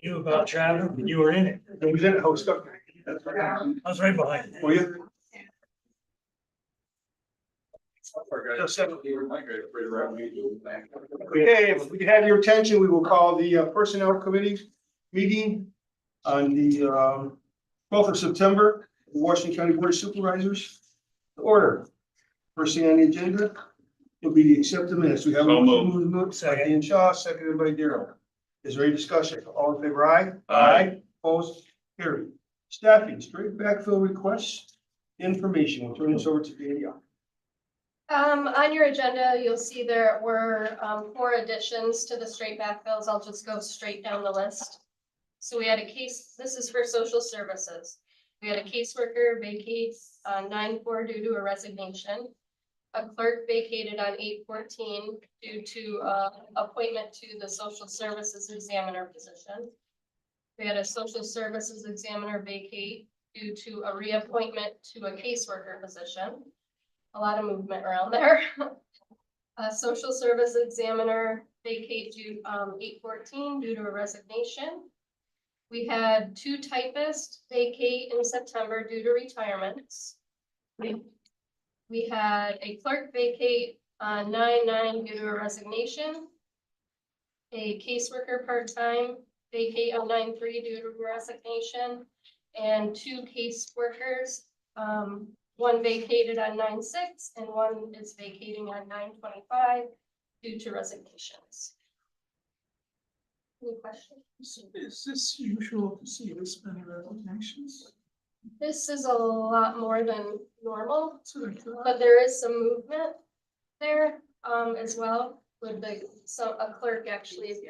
You about Travis, you were in it. I was in it, I was stuck. I was right behind you. Were you? Okay, if we can have your attention, we will call the Personnel Committee meeting on the 12th of September, Washington County Board of Supervisors. Order. First thing on the agenda will be the accept the minutes. We have So a moved. motion by Dan Shaw, seconded by Darrell. Is there any discussion? All in favor, aye? Aye. Opposed? Carried. Staffing, straight backfill requests, information. We'll turn this over to Danielle. On your agenda, you'll see there were 4 additions to the straight backfills. I'll just go straight down the list. So we had a case, this is for social services. We had a caseworker vacate on 9/4 due to a resignation. A clerk vacated on 8/14 due to appointment to the social services examiner position. We had a social services examiner vacate due to a reappointment to a caseworker position. A lot of movement around there. A social service examiner vacate due 8/14 due to a resignation. We had 2 typists vacate in September due to retirements. We had a clerk vacate on 9/9 due to a resignation. A caseworker part-time vacate on 9/3 due to resignation, and 2 caseworkers, one vacated on 9/6 and one is vacating on 9/25 due to resignations. Any questions? Is this usual to see this many resignations? This is a lot more than normal, but there is some movement there, as well, with a clerk actually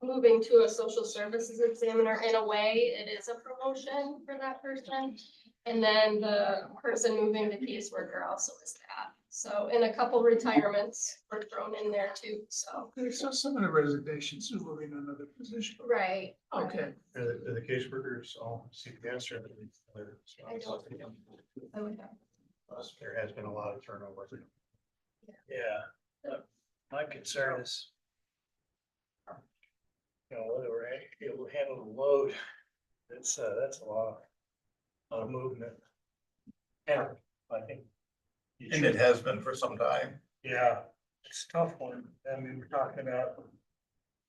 moving to a social services examiner. In a way, it is a promotion for that person. And then the person moving to caseworker also is that. So, and a couple retirements were thrown in there too, so. Okay, so some of the resignations are moving to another position. Right. Okay. The caseworkers all seek the answer. I don't think I would have. There has been a lot of turnover. Yeah. My concern is, whether we're able to handle the load, that's a lot of movement. And I think. you And it should- has been for some time. Yeah, it's a tough one. I mean, we're talking about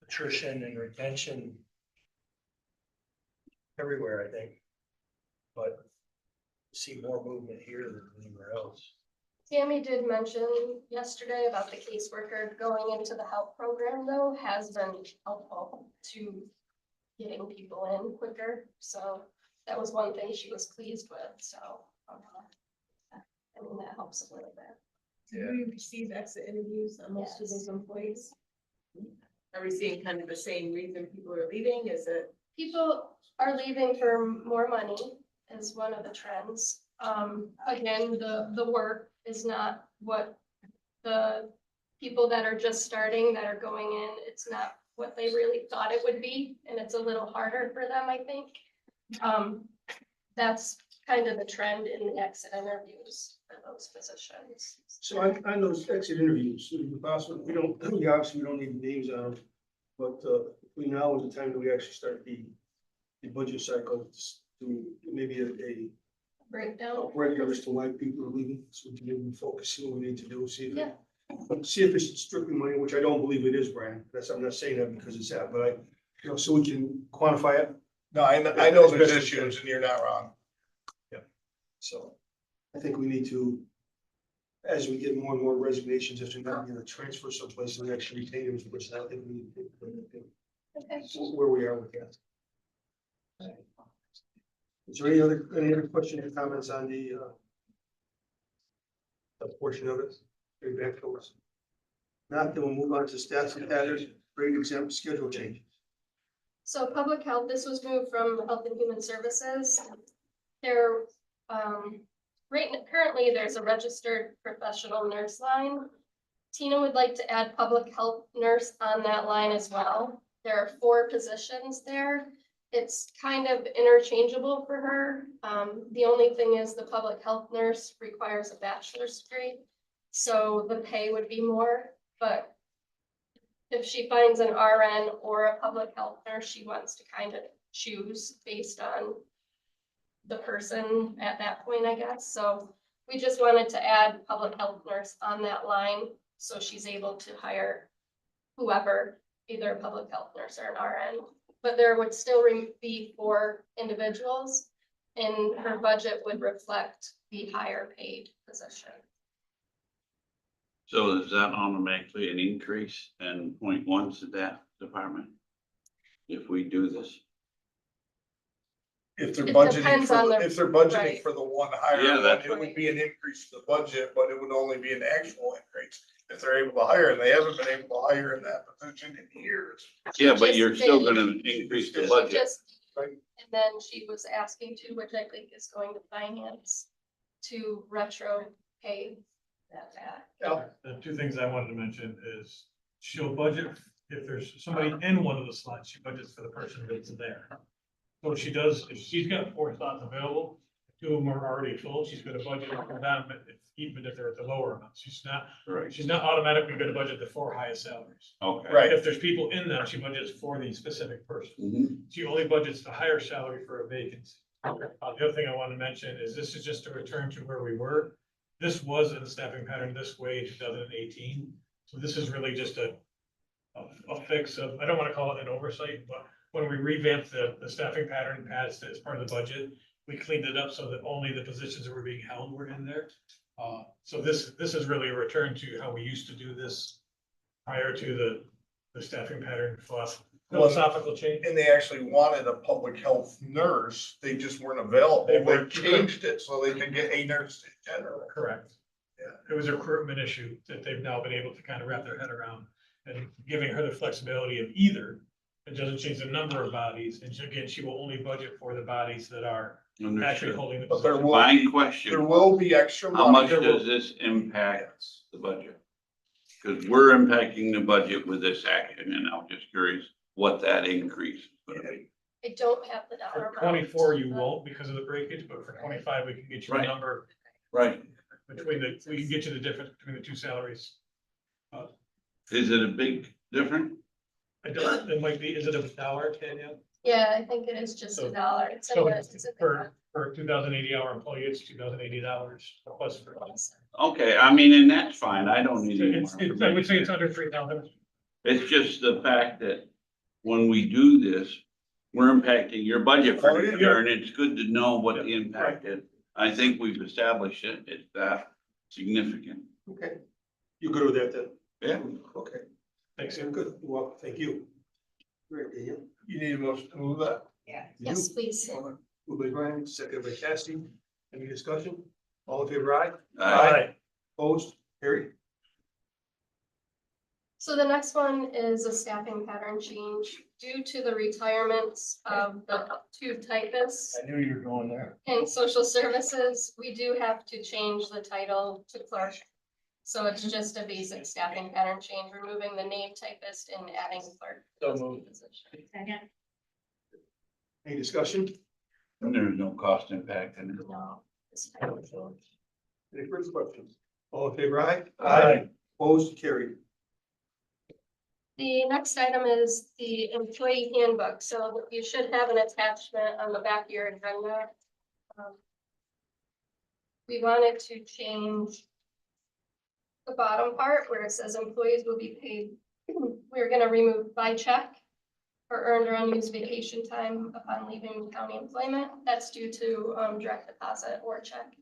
attrition and retention everywhere, I think. But see more movement here than anywhere else. Tammy did mention yesterday about the caseworker going into the help program though, has been helpful to getting people in quicker. So that was one thing she was pleased with, so. I mean, that helps a little bit. Yeah. Do we receive exit interviews on most of Yes. those employees? Are we seeing kind of the same reason people are leaving? Is it? People are leaving for more money is one of the trends. Again, the work is not what the people that are just starting, that are going in, it's not what they really thought it would be, and it's a little harder for them, I think. That's kind of the trend in the exit interviews for those positions. So on those exit interviews, would it be possible, we obviously don't need names on them, but we now is the time that we actually start the budget cycle, to maybe a Breakdown. breakdown as to why people are leaving, so we can maybe focus, see what we need to do, see if, Yeah. see if it's strictly money, which I don't believe it is, Brian. I'm not saying that because it's that, but so we can quantify it. No, I know there's issues and you're not wrong. So I think we need to, as we get more and more resignations, if they're not going to transfer someplace and actually retain them, which I think we need to Okay. where we are with that. Is there any other questions or comments on the portion of it? Very back to us. Not, then we'll move on to stats and patterns, grade exempt schedule change. So public health, this was moved from Health and Human Services. There, currently there's a registered professional nurse line. Tina would like to add public health nurse on that line as well. There are 4 positions there. It's kind of interchangeable for her. The only thing is the public health nurse requires a bachelor's degree. So the pay would be more, but if she finds an RN or a public health nurse, she wants to kind of choose based on the person at that point, I guess. So we just wanted to add public health nurse on that line, so she's able to hire whoever, either a public health nurse or an RN. But there would still be 4 individuals, and her budget would reflect the higher paid position. So is that automatically an increase in 0.1 to that department? If we do this? If they're It budgeting depends for, on the- the- if they're budgeting right. for the one higher Yeah, one, that's it would be an increase to the budget, but it would only be an actual increase. If they're able to hire, and they haven't been able to hire in that position in years. Yeah, but Just you're still did. gonna increase the She budget. just, Right. and then she was asking to, which I think is going to finance, to retro pay that back. The 2 things I wanted to mention is she'll budget, if there's somebody in one of the slots, she budgets for the person that's there. So what she does, if she's got 4 slots available, 2 of them are already full, she's gonna budget for them, even if they're at the lower amount. She's not automatically gonna budget the 4 highest salaries. Okay. Right. If there's people in them, she budgets for the specific person. Mhm. She only budgets the higher salary for a vacancy. The other thing I want to mention is this is just a return to where we were. This was in the staffing pattern this way in 2018. So this is really just a fix of, I don't want to call it an oversight, but when we revamped the staffing pattern passed as part of the budget, we cleaned it up so that only the positions that were being held were in there. So this is really a return to how we used to do this prior to the staffing pattern philosophical change. And they actually wanted a public health nurse, they just weren't available. They They weren't. changed it so they could get a nurse in general. Correct. Yeah. It was a recruitment issue that they've now been able to kind of wrap their head around, and giving her the flexibility of either. It doesn't change the number of bodies, and again, she will only budget for the bodies that are actually Understood. holding the But there position. will My be, there question, will be extra how much money. does this impact the budget? Because we're impacting the budget with this action, and I'm just curious what that increase is gonna be. I don't have the dollar For amount. 24, you won't because of the breakage, but for 25, we can get you a Right. number Right. we can get you the difference between the 2 salaries. Is it a big difference? I don't, it might be, is it $1, Tanya? Yeah, I think it is just So- $1. It's in So the- it's in the- for a 2,080 hour employee, it's $2,080 plus for. Okay, I mean, and that's fine. I don't need any more I would say it's information. under 3,000. It's just the fact that when we do this, we're impacting your budget for Oh, the yeah. year, and it's good to know what the impact is. I think we've established it. It's that significant. Okay. You good with that then? Yeah. Okay, Thanks. good. Well, thank you. Great, Daniel. You need a motion to move that? Yes, please. Moved by Brian, seconded by Cassie. Any discussion? All in favor, aye? Aye. Opposed? Carried. So the next one is a staffing pattern change due to the retirements of the 2 typists I knew you were going there. in social services. We do have to change the title to clerk. So it's just a basic staffing pattern change, removing the name typist and adding clerk. So moved. Any discussion? And there's no cost impact in it. No, it's title change. Any further questions? All in favor, aye? Aye. Opposed? Carried. The next item is the employee handbook, so you should have an attachment on the back of your agenda. We wanted to change the bottom part where it says employees will be paid. We're gonna remove by check for earned or unused vacation time upon leaving county employment. That's due to direct deposit or check.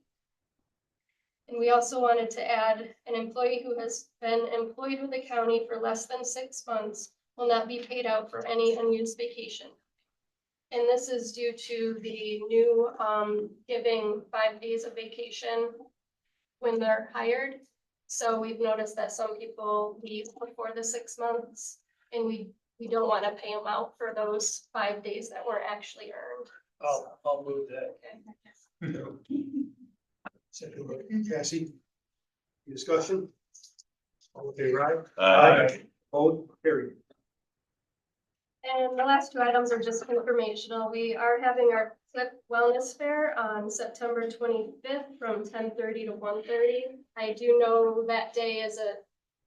And we also wanted to add an employee who has been employed with the county for less than 6 months will not be paid out for any unused vacation. And this is due to the new giving 5 days of vacation when they're hired. So we've noticed that some people leave before the 6 months, and we don't want to pay them out for those 5 days that weren't actually earned. I'll move that. Second by Cassie. Any discussion? All in favor, aye? Aye. Opposed? Carried. And the last 2 items are just informational. We are having our Flip Wellness Fair on September 25th from 10:30 to 1:30. I do know that day is a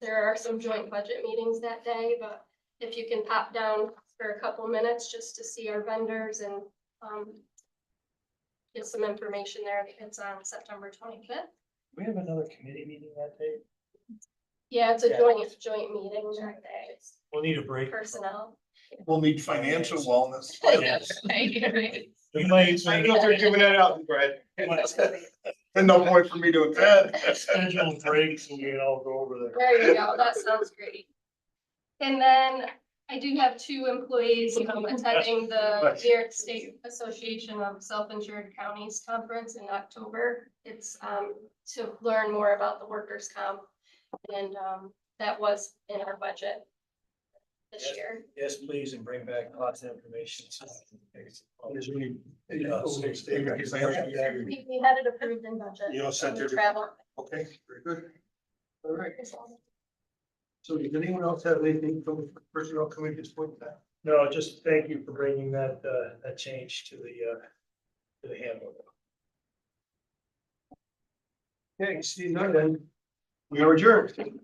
There are some joint budget meetings that day, but if you can pop down for a couple minutes just to see our vendors and, get some information there. It's on September 25th. We have another committee meeting that day. Yeah, it's a Yeah. joint meeting that day. It's We'll need a break. personnel. We'll need financial wellness. Yes. We might, I don't know if they're giving that out, Brad. And no point for me to attend. schedule breaks and we can all go over there. There you go. That sounds great. And then I do have two employees, attending the New York State Association of Self-Insured Counties Conference in October. It's, to learn more about the workers' comp. And, that was in our budget this year. Yes, please, and bring back lots of information. There's really- We had it approved in budget. You know, sent it- Travel. Okay, very good. All right. So does anyone else have anything from the personnel committee at this point in time? No, just thank you for bringing that, that change to the handbook. Okay, see none then. We are adjourned.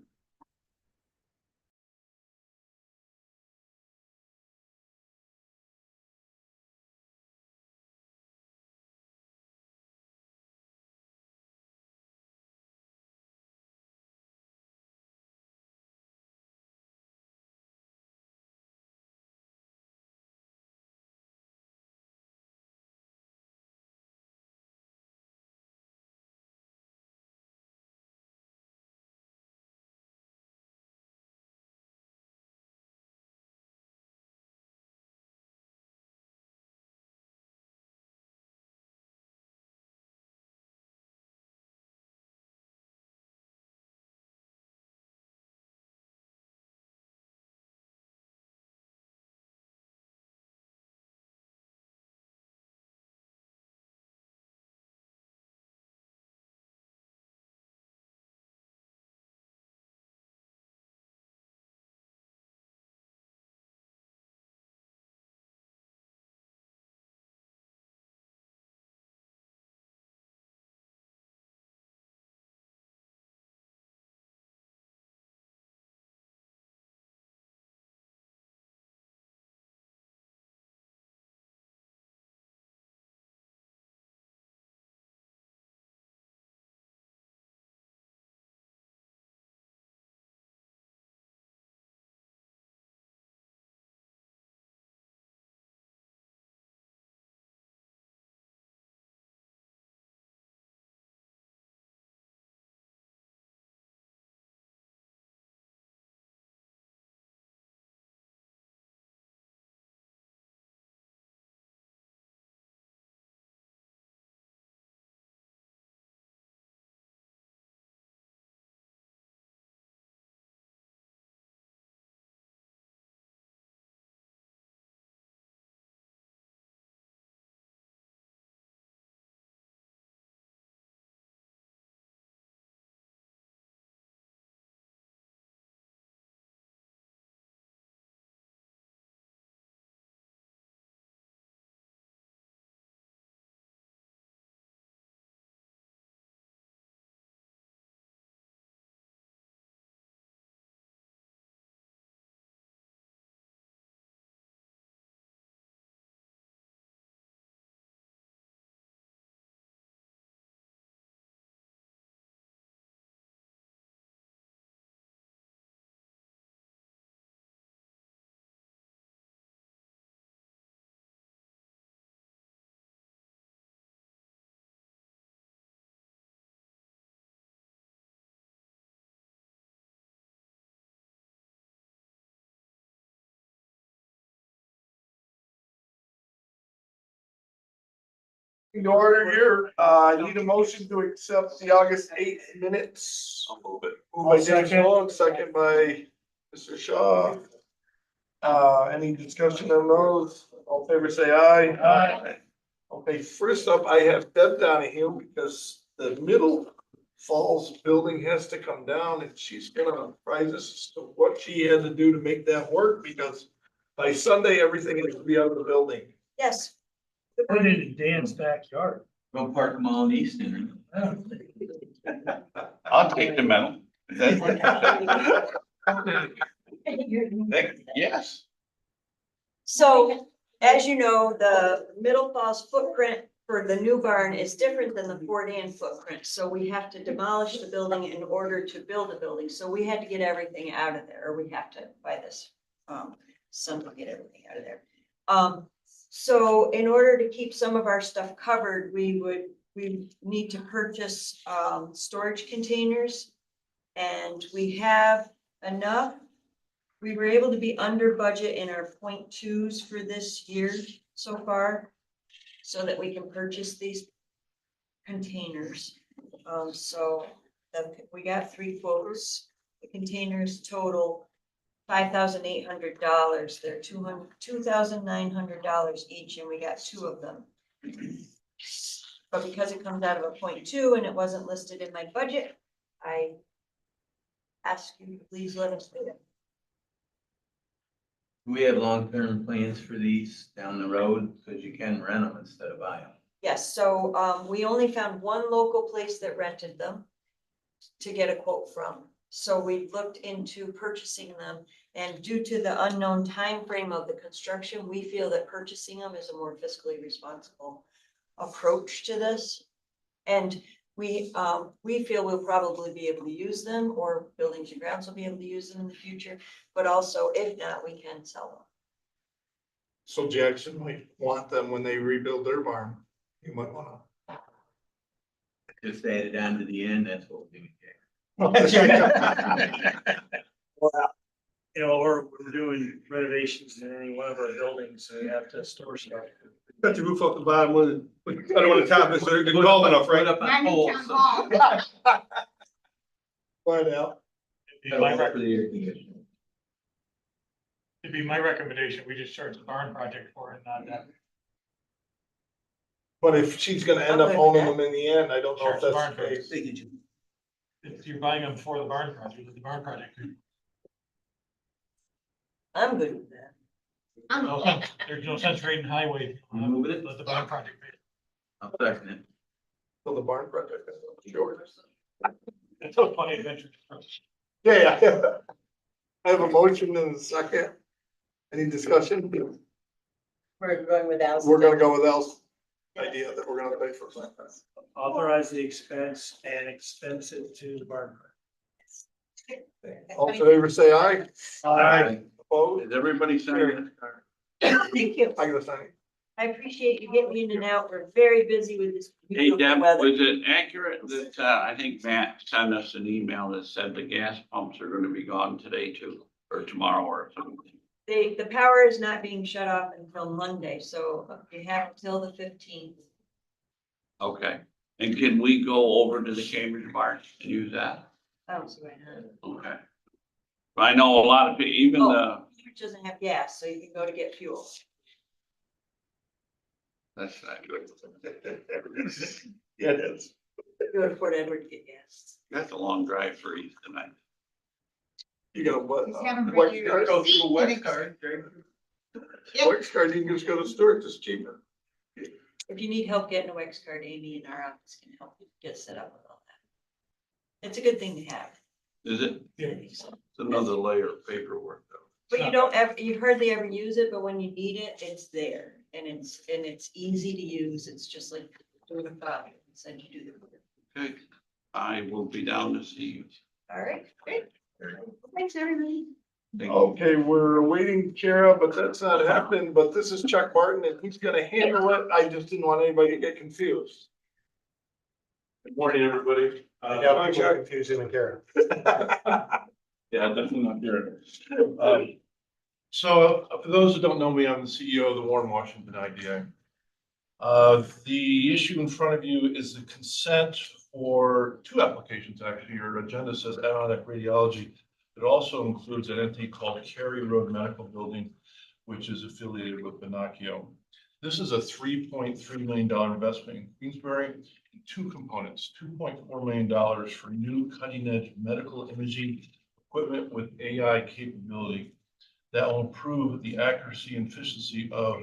In order here, I need a motion to accept the August 8th minutes. I'll move it. Moved by James Long, second by Mr. Shaw. Any discussion on those? All in favor, say aye. Aye. Okay, first up, I have Deb Donahue because the middle Falls building has to come down and she's gonna apprise us as to what she had to do to make that work because by Sunday, everything has to be out of the building. Yes. Put it in Dan's backyard. Go park them all in Easton. I'll take the medal. That's what you said. Yes. So, as you know, the Middle Falls footprint for the new barn is different than the Fort Ann footprint. So we have to demolish the building in order to build a building. So we had to get everything out of there, or we have to buy this, some to get everything out of there. So in order to keep some of our stuff covered, we need to purchase, storage containers. And we have enough. We were able to be under budget in our 0.2s for this year so far, so that we can purchase these containers. So we got 3 quotes. The containers total $5,800. They're $2,900 each, and we got 2 of them. But because it comes out of a 0.2 and it wasn't listed in my budget, I ask you to please let us do it. We have long-term plans for these down the road, because you can rent them instead of buy them. Yes, so we only found one local place that rented them to get a quote from. So we looked into purchasing them, and due to the unknown time frame of the construction, we feel that purchasing them is a more fiscally responsible approach to this. And we feel we'll probably be able to use them, or Buildings and Grounds will be able to use them in the future, but also if not, we can sell them. So Jackson might want them when they rebuild their barn. You might wanna. Just add it on to the end, that's what we do. You know, or we're doing renovations in any one of our buildings, so we have to store stuff. Got the roof off the bottom, one, I don't want to top it, so they're tall enough, right? Up on poles. Find out. It'd be my For the air conditioning. it'd be my recommendation, we just charge the barn project for it, not that. But if she's gonna end up owning them in the end, I don't know if Sure, that's the barn case. If you're buying them for the barn project, the barn project. I'm good with that. There's no sense raiding highway. Move it. Let the barn project pay. I'll second it. So the barn project. Sure. It's a funny adventure. Yeah. I have a motion and a second. Any discussion? We're going with Al's. We're gonna go with Al's idea that we're gonna pay for something. Authorize the expense and expense it to the barn. All in favor, say aye. Aye. Opposed? Is everybody signing this card? Thank you. I gotta sign. I appreciate you getting in and out. We're very busy with this. Hey, beautiful Deb, weather. was it accurate that, I think Matt sent us an email that said the gas pumps are gonna be gone today too, or tomorrow or something? The power is not being shut off until Monday, so you have till the 15th. Okay, and can we go over to the Cambridge barn and use that? I don't see why not. Okay. I know a lot of people, even It doesn't have gas, so you can go to get fuel. that's not good. Yeah, it is. Go to Fort Edward to get gas. That's a long drive for you tonight. You got a what? Just have 'em bring Wax you card? your receipt and Wax it's- card. Wax card, you can just go to Stewart's, it's cheaper. If you need help getting a Wex card, Amy in our office can help you get set up with all that. It's a good thing to have. Is it? I think so. It's another layer of paperwork though. But you don't ever, you hardly ever use it, but when you need it, it's there and it's easy to use. It's just like doing a file, said you do the work. Okay, I will be down to see you. All right, great. Thanks, everybody. Thank you. Okay, we're awaiting Kara, but that's not happening, but this is Chuck Martin and he's gonna handle it. I just didn't want anybody to get confused. Good morning, everybody. Yeah, I'm sure confusing the Karen. Yeah, definitely not here. So for those who don't know me, I'm the CEO of the Warren Washington IDA. The issue in front of you is the consent for 2 applications, actually. Your agenda says Adirondack Radiology. It also includes an entity called Cary Road Medical Building, which is affiliated with Benacchio. This is a $3.3 million investment in Queensbury in 2 components, $2.4 million for new cutting-edge medical imaging equipment with AI capability that will improve the accuracy and efficiency of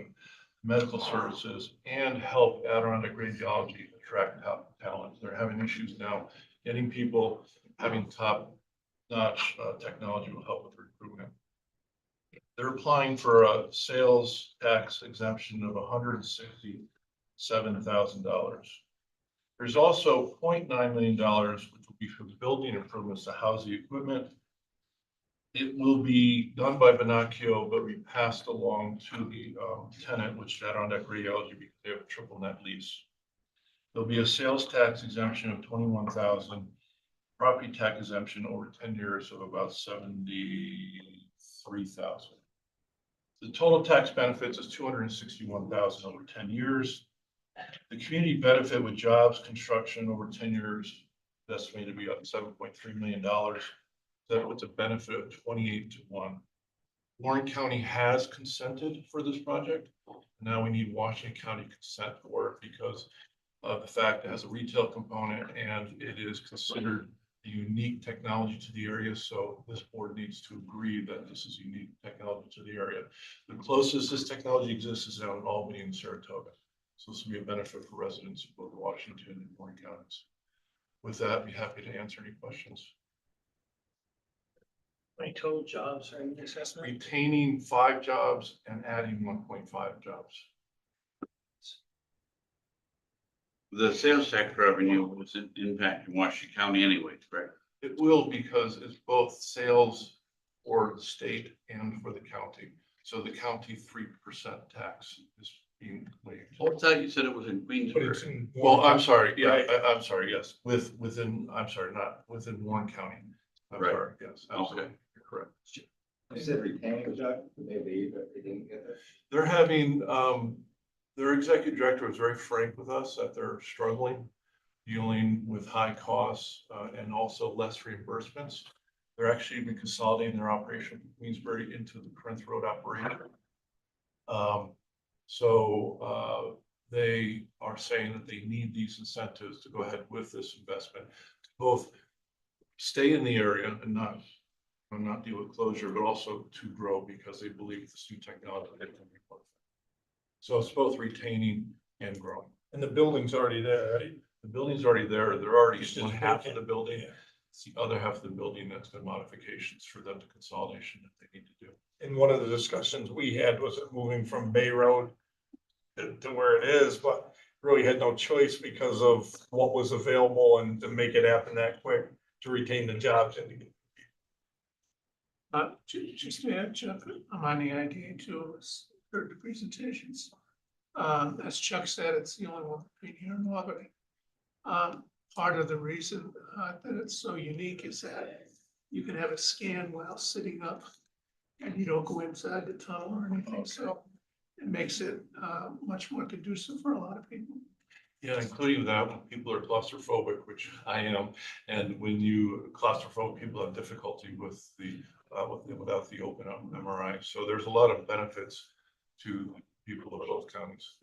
medical services and help Adirondack Radiology attract top talent. They're having issues now getting people, having top top-notch technology will help with recruitment. They're applying for a sales tax exemption of $167,000. There's also $0.9 million, which will be for the building improvements to house the equipment. It will be done by Benacchio, but we passed along to the tenant, which is Adirondack Radiology, because they have a triple net lease. There'll be a sales tax exemption of $21,000, property tax exemption over 10 years of about $73,000. The total tax benefits is $261,000 over 10 years. The community benefit with jobs, construction over 10 years, is estimated to be up $7.3 million. That puts a benefit of 28-1. Warren County has consented for this project. Now we need Washington County consent for it because of the fact it has a retail component and it is considered a unique technology to the area. So this board needs to agree that this is unique technology to the area. The closest this technology exists is down in Albany and Saratoga. So this will be a benefit for residents of both Washington and Warren counties. With that, I'd be happy to answer any questions. How many total jobs are in the assessment? Retaining 5 jobs and adding 1.5 jobs. The sales tax revenue was impacting Washington County anyway, correct? It will because it's both sales for the state and for the county. So the county 3% tax is being waived. I thought you said it was in But it's Queensburg. in. Well, I'm sorry, yeah, Right. I'm sorry, yes, within, I'm sorry, not within Warren County. I'm Right. sorry, yes, absolutely, Okay. you're correct. You said retaining a job, they leave if they didn't get it. They're having, their executive director was very frank with us that they're struggling, dealing with high costs, and also less reimbursements. They're actually been consolidating their operation from Queensbury into the Prince Road operation. They are saying that they need these incentives to go ahead with this investment, to both stay in the area and not deal with closure, but also to grow because they believe this new technology can be more. So it's both retaining and growing. And the building's already there, right? The building's already there. They're already It's in just half of vacant. the building. Yeah. It's the other half of the building that's got modifications for them to consolidation that they need to do. And one of the discussions we had was it moving from Bay Road to where it is, but really had no choice because of what was available and to make it happen that quick to retain the jobs and Just to add, Chuck, I'm on the idea too, heard the presentations. As Chuck said, it's the only one between here and Albany. Part of the reason that it's so unique is that you can have a scan while sitting up and you don't go inside the tunnel or anything, so it makes it much more conducive for a lot of people. Yeah, including that when people are claustrophobic, which I am, and when you claustrophobic people have difficulty with without the open up MRI. So there's a lot of benefits to people of both counties.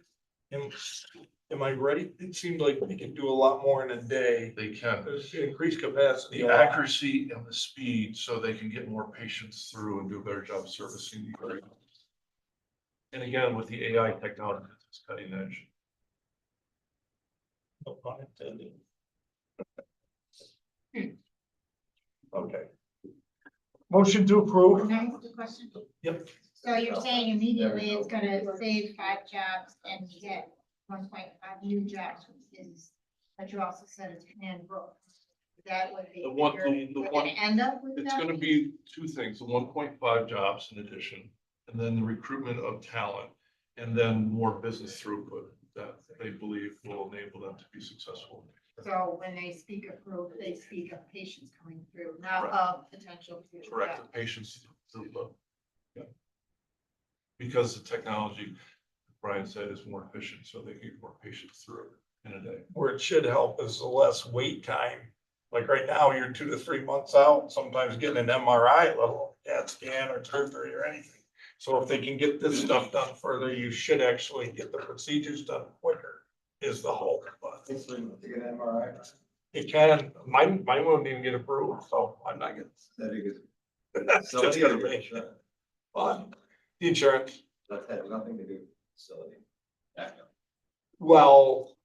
am I ready? It seemed like we can do a lot more in a day. They can. There's increased capacity. The accuracy and the speed, so they can get more patients through and do a better job servicing the area. And again, with the AI technology, it's cutting edge. No pun intended. Okay. Motion to approve. Can I ask a question? Yep. So you're saying immediately it's gonna save 5 jobs and get 1.5 new jobs, but you also said it's hand booked. That would be. The one- you're the gonna one- End up with It's that? gonna be 2 things, the 1.5 jobs in addition, and then the recruitment of talent, and then more business throughput that they believe will enable them to be successful. So when they speak of growth, they speak of patients coming through, not Correct. of potential future Correct, the jobs. patients throughput. Yeah. Because the technology, Brian said, is more efficient, so they can get more patients through in a day. Where it should help is the less wait time. Like right now, you're 2 to 3 months out, sometimes getting an MRI, level CAT scan or surgery or anything. So if they can get this stuff done further, you should actually get the procedures done quicker is the hope, but To get an MRI, it can, mine wouldn't even get approved, so I'm not getting. that is. That's just gonna make sure. But the insurance, That has nothing to do with facility. well,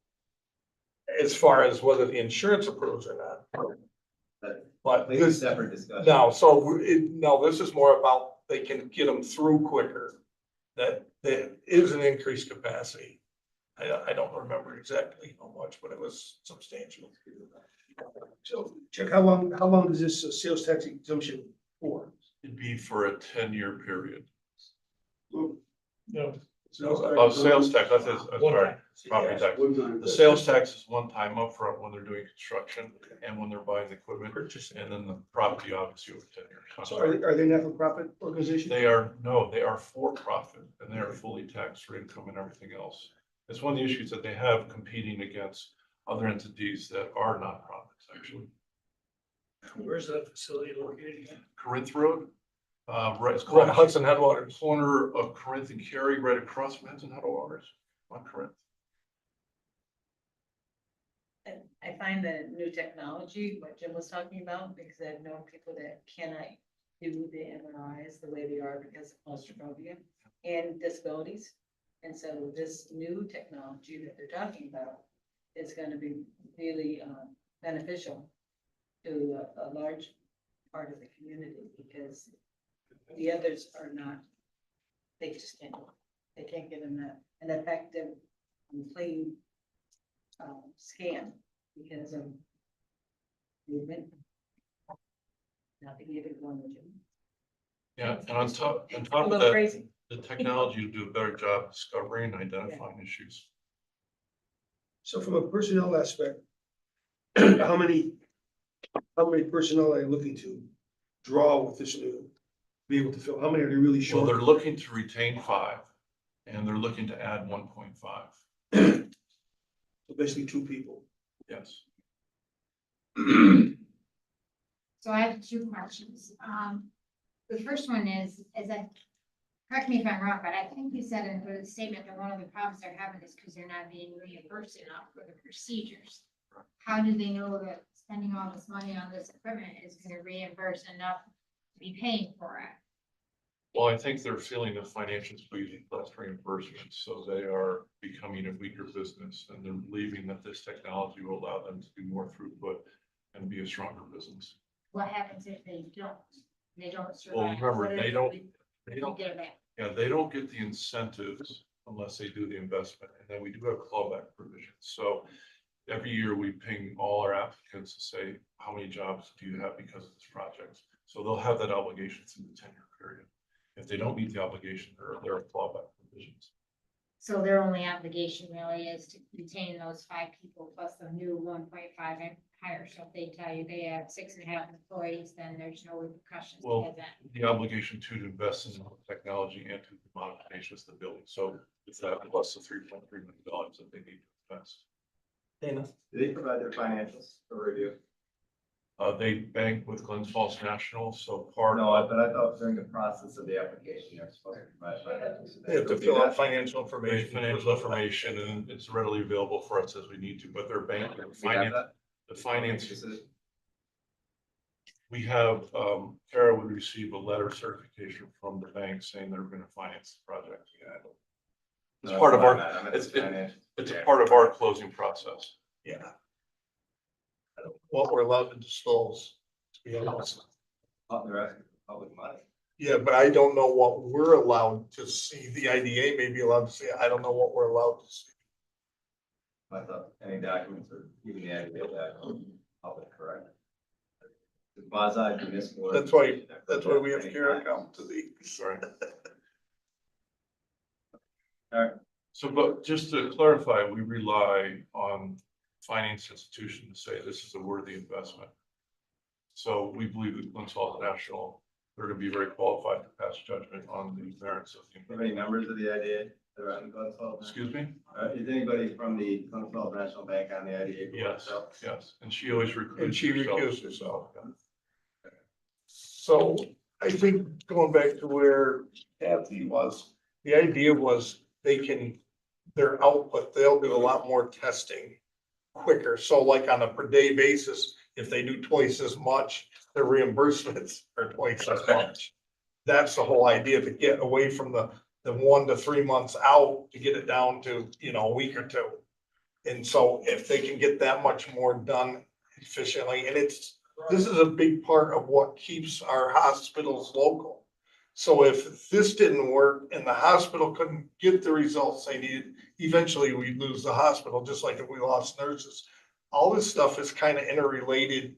as far as whether the insurance approves or not. That- But Completely this, separate discussion. no, so no, this is more about they can get them through quicker. That is an increased capacity. I don't remember exactly how much, but it was substantial. So Chuck, how long is this sales tax exemption for? It'd be for a 10-year period. No, Sales tax, that's, I'm One sorry, time. property tax. One time. The sales tax is one time upfront when they're doing construction and when they're buying the equipment, Purchasing. and then the property obviously over 10 years. So are they not-for-profit organizations? They are, no, they are for profit and they are fully taxed for income and everything else. It's one of the issues that they have competing against other entities that are nonprofits, actually. Where's that facility located? Corinth Road, right, it's Right, called Hudson Headwaters. corner of Corinth and Cary, right across from Hudson Headwaters on Corinth. And I find that new technology, what Jim was talking about, because I've known people that cannot do the MRIs the way they are because of claustrophobia and disabilities. And so this new technology that they're talking about is gonna be really beneficial to a large part of the community, because the others are not, they just can't, they can't give them an effective and clean scan because of movement. Not being able to go in the gym. Yeah, and on top A of little that, crazy. the technology will do a better job discovering and identifying issues. So from a personnel aspect, how many personnel are you looking to draw with this new, be able to fill? How many are they really Well, short? they're looking to retain 5 and they're looking to add 1.5. So basically 2 people. Yes. So I have two questions. The first one is that, correct me if I'm wrong, but I think you said in the statement that one of the problems they're having is because they're not being reimbursed enough for the procedures. How do they know that spending all this money on this equipment is gonna reimburse enough to be paying for it? Well, I think they're feeling the financial squeeze with less reimbursement, so they are becoming a weaker business, and they're believing that this technology will allow them to do more throughput and be a stronger business. What happens if they don't? They don't survive? Well, remember, What they if don't, we they don't, get it back? yeah, they don't get the incentives unless they do the investment, and then we do have clawback provisions, so every year we ping all our applicants to say, how many jobs do you have because of this project? So they'll have that obligation through the 10-year period. If they don't meet the obligation, there are clawback provisions. So their only obligation really is to retain those 5 people plus the new 1.5 hire. So if they tell you they have 6.5 employees, then there's no repercussions Well, to that. the obligation to invest in technology and to the modifications of the building. So it's that plus the $3.3 million that they need to invest. Dana? Do they provide their financials for review? They bank with Glens Falls National, so part No, of, but I thought during the process of the application, you're supposed to provide financials. They have to fill out financial they information. financial information, and it's readily available for us as we need to, but they're banking, We have finance, that? the finance. Decision? We have, Kara would receive a letter certification from the bank saying they're gonna finance the project. It's No, part of that's our, what I meant. I meant it's, the financial. it's a Yeah. part of our closing process. Yeah. I don't, what we're allowed to disclose, to be honest. They're asking for public money. Yeah, but I don't know what we're allowed to see. The IDA may be allowed to see. I don't know what we're allowed to see. I thought any documents or even the idea that public, correct? The quasi municipal. That's why we have Kara come to the. Sorry. All right. So, but just to clarify, we rely on finance institutions to say this is a worthy investment. So we believe that Glens Falls National, they're gonna be very qualified to pass judgment on the merits of the How many investment. members of the IDA that are on the Glens Falls? Excuse me? Is anybody from the Glens Falls National Bank on the IDA? board Yes, itself? yes, and she always recruits. And she herself. recused herself. So I think going back to where Kathy was, the idea was they can, their output, they'll do a lot more testing quicker. So like on a per day basis, if they do twice as much, their reimbursements are twice as much. That's the whole idea, to get away from the 1 to 3 months out, to get it down to, a week or 2. And so if they can get that much more done efficiently, and it's this is a big part of what keeps our hospitals local. So if this didn't work and the hospital couldn't get the results they needed, eventually we'd lose the hospital, just like if we lost nurses. All this stuff is kind of interrelated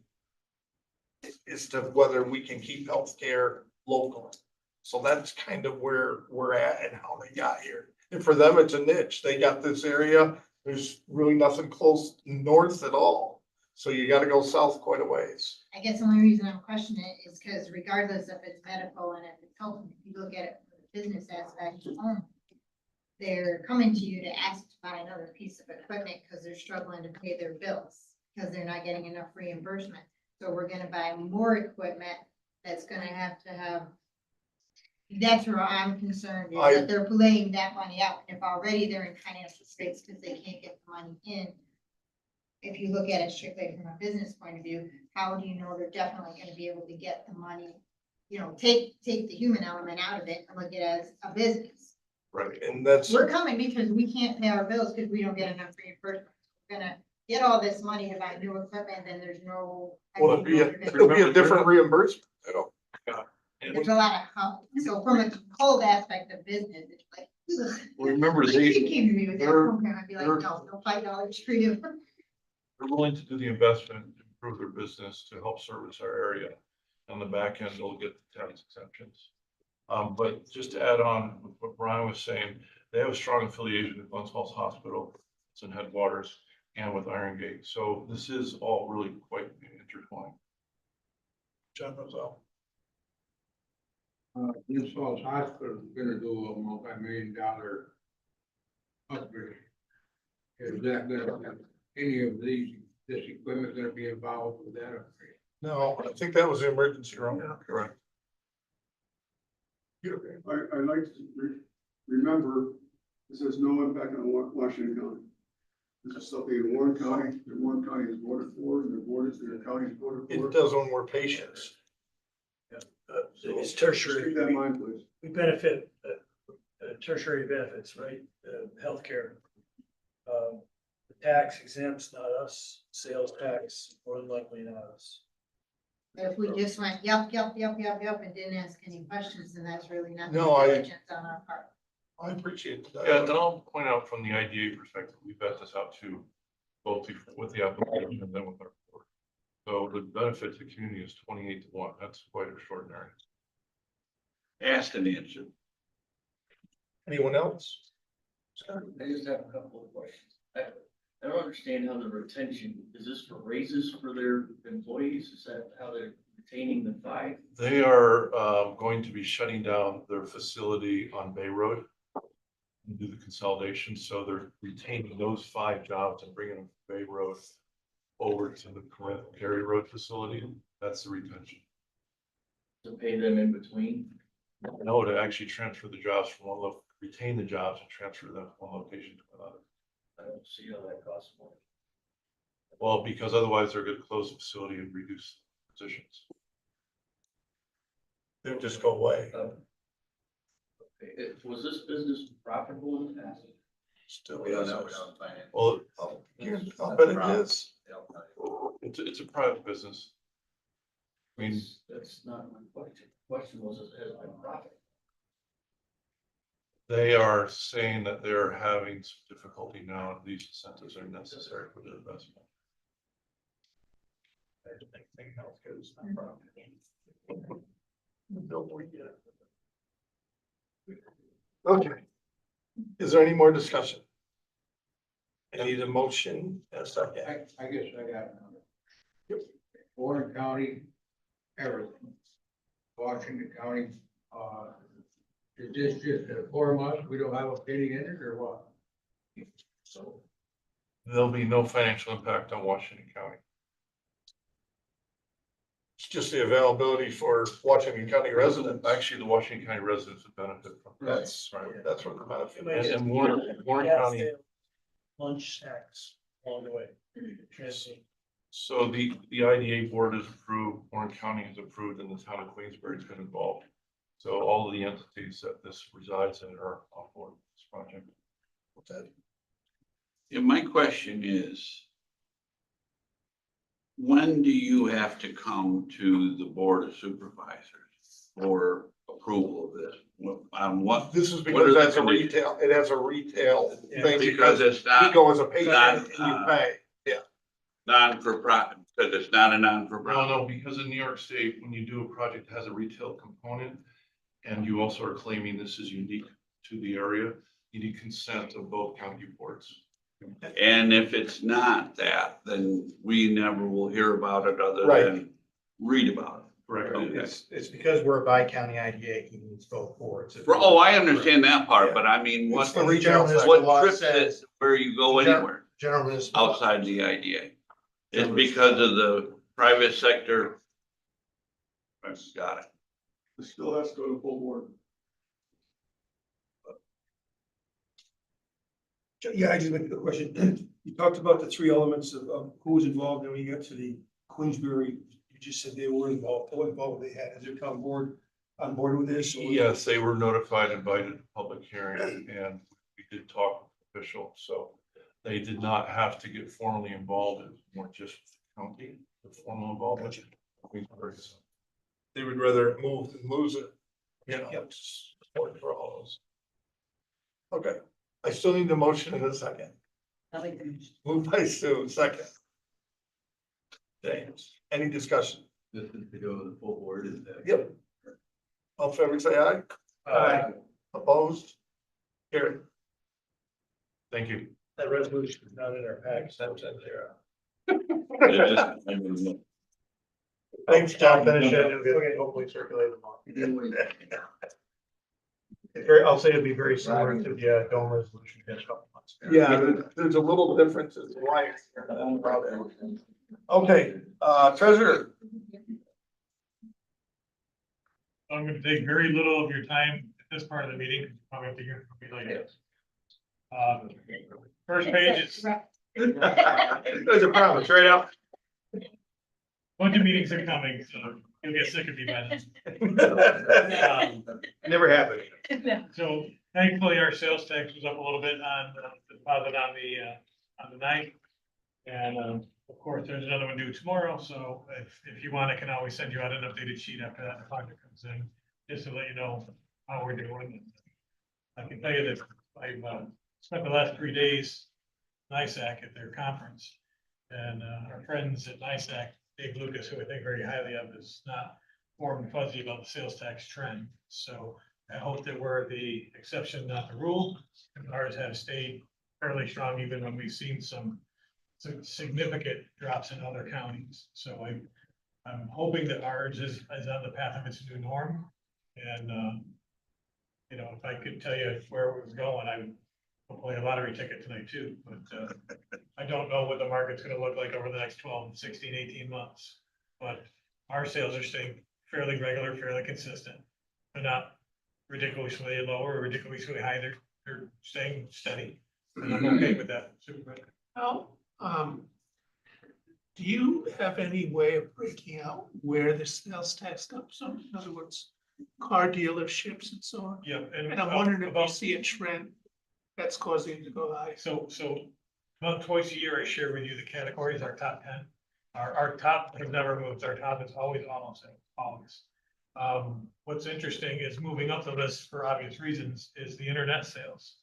as to whether we can keep healthcare local. So that's kind of where we're at and how they got here. And for them, it's a niche. They got this area. There's really nothing close north at all. So you gotta go south quite a ways. I guess the only reason I'm questioning it is because regardless if it's medical and if it's health, if you look at it from the business aspect only, they're coming to you to ask to buy another piece of equipment because they're struggling to pay their bills, because they're not getting enough reimbursement. So we're gonna buy more equipment that's gonna have to have. That's where I'm concerned, is that they're laying that money out. If already they're in financial straits because they can't get the money in. If you look at it strictly from a business point of view, how do you know they're definitely gonna be able to get the money? You know, take the human element out of it and look at it as a business. Right, and that's, We're coming because we can't pay our bills because we don't get enough reimbursement. We're gonna get all this money to buy new equipment, then there's no. well, it'll be a different reimbursement. I don't. There's a lot of, so from a cold aspect of business, it's like. ugh. Well, remember, Like, if you came to me with that they're- program, I'd be like, they're- no $5 for you. They're willing to do the investment, to improve their business, to help service our area. On the back end, they'll get the tax exemptions. But just to add on with what Brian was saying, they have a strong affiliation with Glens Falls Hospital, it's in Headwaters, and with Iron Gate. So this is all really quite intertwined. John Roselle. Glens Falls Hospital is gonna do a multi-million-dollar upgrade. Is that gonna, any of this equipment gonna be involved with that upgrade? No, I think that was the emergency room. Correct. I like to remember, this has no impact on Washington County. This is something in Warren County, that Warren County is voted for, and the county is voted for. It does when we're patients. It's tertiary. Keep that in mind, please. We benefit, tertiary benefits, right? Healthcare. The tax exempts, not us. Sales tax, more than likely not us. If we just went, yep, and didn't ask any questions, then that's really not. No, I- diligence on our part. I appreciate that. Yeah, then I'll point out from the IDA perspective, we vet this out too, both with the application and then with our board. So the benefit to the community is 28-1. That's quite extraordinary. Asked and answered. Anyone else? I just have a couple of questions. I don't understand how the retention, is this for raises for their employees? Is that how they're retaining the 5? They are going to be shutting down their facility on Bay Road and do the consolidation. So they're retaining those 5 jobs and bringing them from Bay Road over to the Corinth Cary Road facility. That's the retention. To pay them in between? No, to actually transfer the jobs from retain the jobs and transfer them from one location to another. I don't see how that costs more. Well, because otherwise they're going to close the facility and reduce positions. They'll just go away. Okay. Was this business profitable in the past? Still. We don't know, we is. don't finance. Well, I'll bet it is. They don't tell you. it's a private business. I mean, That's not my question. Question was, has it been profitable? they are saying that they're having some difficulty now, and these incentives are necessary for their investment. I think healthcare is not profitable. Billboard, yeah. Okay. Is there any more discussion? I need a motion and a second. I guess I got another. Warren County, everything. Washington County, is this just a 4 months, we don't have a penny in it, or what? So There'll be no financial impact on Washington County. it's just the availability for Washington County residents. Actually, the Washington County residents would benefit from that. That's right. That's what the benefit Right. is. And Warren Gas County, sale, lunch, snacks along the way. Transit. so the IDA board has approved, Warren County has approved, and the town of Queensbury's been involved. So all of the entities that this resides in are on board with this project. Okay. Yeah, my question is, when do you have to come to the Board of Supervisors for approval of this? On what? This is What are because the that's a conditions? retail, it has a retail thing. Because it's You not go as a patient not, and you pay. non-for-profit, because it's not a No, non-for-profit. no, because in New York State, when you do a project that has a retail component, and you also are claiming this is unique to the area, you need consent of both county boards. And if it's not that, then we never will hear about it other Right. than read about it. Correct. Okay. It's because we're a bi-county IDA, he needs both boards. Oh, I understand that part, Yeah. but I mean, what, It's the retail General sector. what trips it where you go anywhere General municipal. outside the IDA? It's because of the private sector. Got it. It still has to go to full board. Yeah, I just have a question. You talked about the three elements of who was involved, and when you got to the Queensbury, you just said they were involved. What involvement they had? Is their town board on board with this? or- Yes, they were notified, invited to public hearing, and we did talk with officials, so they did not have to get formally involved. It was more just the county, the formal involvement. They would rather it move than lose it. You know, Yep. it's important for all of us. Okay, I still need the motion in a second. I'll make the motion. Moved by Sue, second. James, any discussion? This is to go to the full board, is that? Yep. All in favor, say aye. Aye. Opposed? Carried. Thank you. That resolution is not in our package, that was in there. It just- I mean, Thanks, John. Finish it, it'll get hopefully circulated tomorrow. I'll say it'll be very similar to the dome resolution we had a couple months ago. Yeah, there's a little difference in life. Okay, treasurer. I'm gonna take very little of your time at this part of the meeting, 'cause you probably have to hear from me later. First page is There's a promise, right out. bunch of meetings are coming, so you'll get sick of me by then. Never happened. So thankfully, our sales tax was up a little bit on the deposit on the ninth. And of course, there's another one due tomorrow, so if you want, I can always send you out an updated sheet after that project comes in, just to let you know how we're doing. I can tell you that I've spent the last 3 days in NISAC at their conference. And our friends at NISAC, Dave Lucas, who I think very highly of, is not warm and fuzzy about the sales tax trend. So I hope that we're the exception, not the rule. And ours have stayed fairly strong, even when we've seen some significant drops in other counties. So I'm hoping that ours is on the path of its new norm. And you know, if I could tell you where it was going, I would play a lottery ticket tonight too, but I don't know what the market's gonna look like over the next 12, 16, 18 months. But our sales are staying fairly regular, fairly consistent. They're not ridiculously low or ridiculously high. They're staying steady. And I'm okay with that. Supervisor. How, do you have any way of breaking out where the sales tax comes from? In other words, car dealerships and so on? Yeah, And I'm wondering if you see a trend that's causing it to go high. So about twice a year, I share with you the categories, our top 10. Our top has never moved. Our top is always almost. What's interesting is moving up the list for obvious reasons is the internet sales.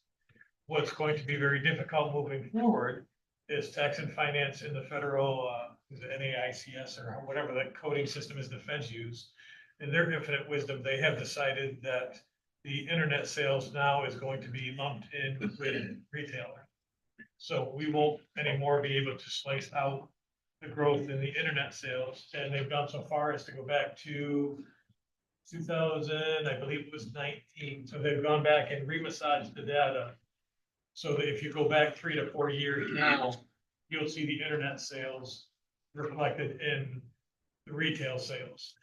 What's going to be very difficult moving forward is tax and finance in the federal, is it NAICS or whatever the coding system is the feds use. In their infinite wisdom, they have decided that the internet sales now is going to be lumped in with retailer. So we won't anymore be able to slice out the growth in the internet sales. And they've gone so far as to go back to 2000, I believe it was 19. So they've gone back and remassaged the data. So that if you go back 3 to 4 years now, you'll see the internet sales reflected in the retail sales.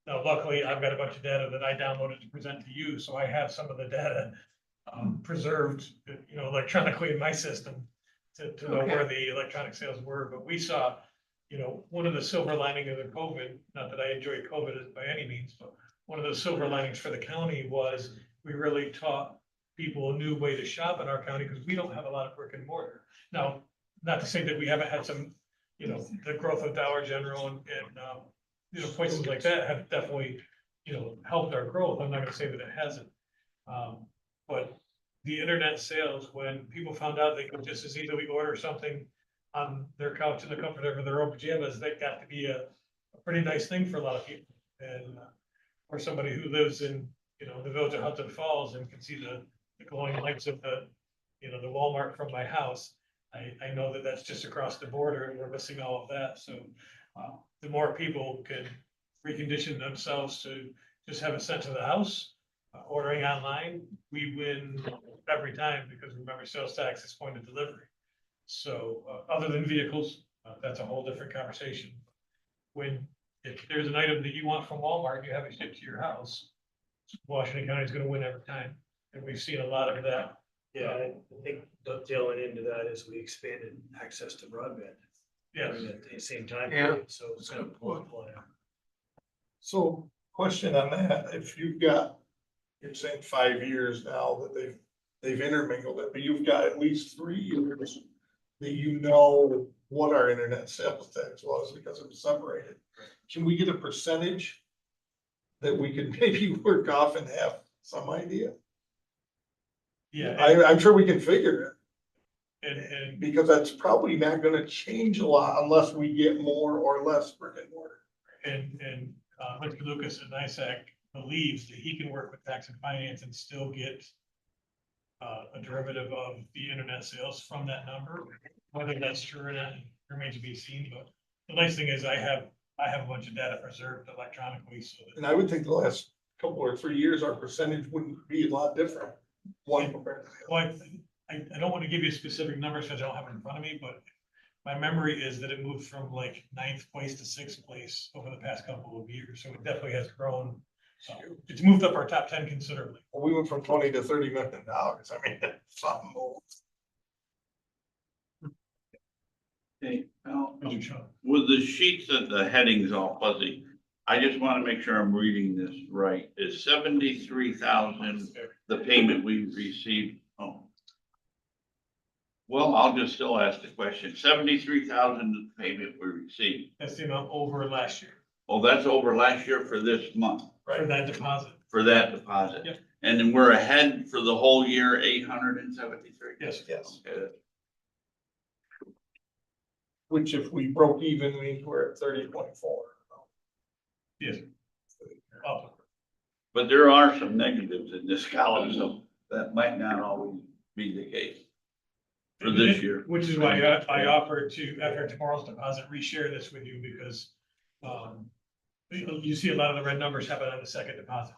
Now, luckily, I've got a bunch of data that I downloaded to present to you, so I have some of the data preserved, you know, electronically in my system to know where the electronic sales were. But we saw, you know, one of the silver lining of the COVID, not that I enjoy COVID by any means, but one of the silver linings for the county was we really taught people a new way to shop in our county because we don't have a lot of brick and mortar. Now, not to say that we haven't had some, you know, the growth of Dollar General and, you know, places like that have definitely, you know, helped our growth. I'm not gonna say that it hasn't. But the internet sales, when people found out they could just as easily order something on their couch in the comfort of their own pajamas, that got to be a pretty nice thing for a lot of people. And for somebody who lives in, you know, the village of Hudson Falls and can see the glowing lights of the, you know, the Walmart from my house, I know that that's just across the border and we're missing all of that. So the more people can recondition themselves to just have it sent to the house, ordering online, we win every time because remember, sales tax is point of delivery. So other than vehicles, that's a whole different conversation. If there's an item that you want from Walmart, you have it shipped to your house, Washington County is gonna win every time. And we've seen a lot of that. Yeah, I think dovetailing into that is we expanded access to broadband. Yes. At the same time, Yeah. period, so it's gonna multiply. So question on that, if you've got, you're saying 5 years now that they've intermingled it, but you've got at least 3 years that you know what our internet sales tax was because it was separated. Can we get a percentage that we could maybe work off and have some idea? Yeah, I'm sure we can figure and it, because that's probably not gonna change a lot unless we get more or less brick and mortar. Mr. Lucas at NISAC believes that he can work with tax and finance and still get a derivative of the internet sales from that number. Whether that's true or not remains to be seen, but the nice thing is I have a bunch of data preserved electronically, so that And I would think the last couple or 3 years, our percentage wouldn't be a lot different. One compared to the other. well, I don't want to give you specific numbers because I don't have it in front of me, but my memory is that it moved from like 9th place to 6th place over the past couple of years, so it definitely has grown. It's moved up our top 10 considerably. Well, we went from 20 to $30 million. I mean, something more. Hey, Al, Mr. Shaw. with the sheets and the headings all fuzzy, I just want to make sure I'm reading this right. Is 73,000 the payment we received? Oh. Well, I'll just still ask the question. 73,000 the payment we received. That's the amount over last year Oh, that's over last year for this month, for that deposit. for that deposit. Yep. And then we're ahead for the whole year, 873. Yes. Yes. Okay. Which if we broke even, means we're at 30.4. Yes. Oh, But there are some negatives in this column, so that might not always be the case for this year. Which is why I offered to, after tomorrow's deposit, reshare this with you because you see a lot of the red numbers happen on the second deposit.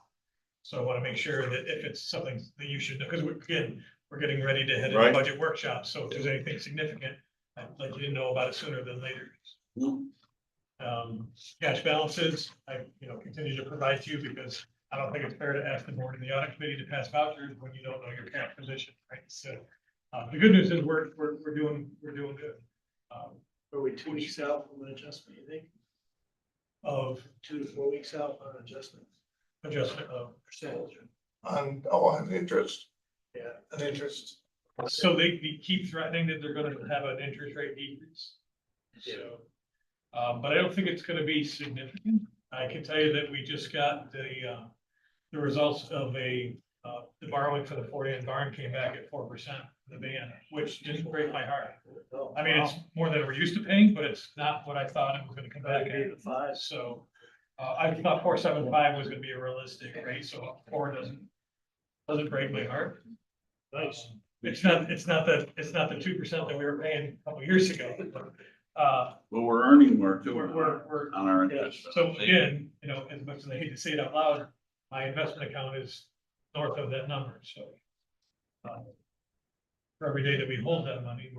So I want to make sure that if it's something that you should know, because we're getting ready to head into Right. budget workshop. So if there's anything significant, I'd like you to know about it sooner than later. Cash balances, I, continue to provide to you because I don't think it's fair to ask the board and the audit committee to pass vouchers when you don't know your cash position, right? So, the good news is we're doing good. Are we 2 weeks out from an adjustment, you think? Of 2 to 4 weeks out on adjustment adjustment of, percentage? On interest, Yeah. an interest. so they keep threatening that they're gonna have an interest rate decrease. So, but I don't think it's gonna be significant. I can tell you that we just got the results of the borrowing for the 40 barn came back at 4%, the band, which didn't break my heart. I mean, it's more than we're used to paying, but it's not what I thought it was gonna come back at. The 5. So, I thought 4.75 was gonna be a realistic rate, so 4 doesn't break my heart. Nice. It's not the 2% that we were paying a couple years ago. But we're earning more too We're, on our yeah, interest. so again, as much as I hate to say it out loud, my investment account is north of that number, so. For every day that we hold that money,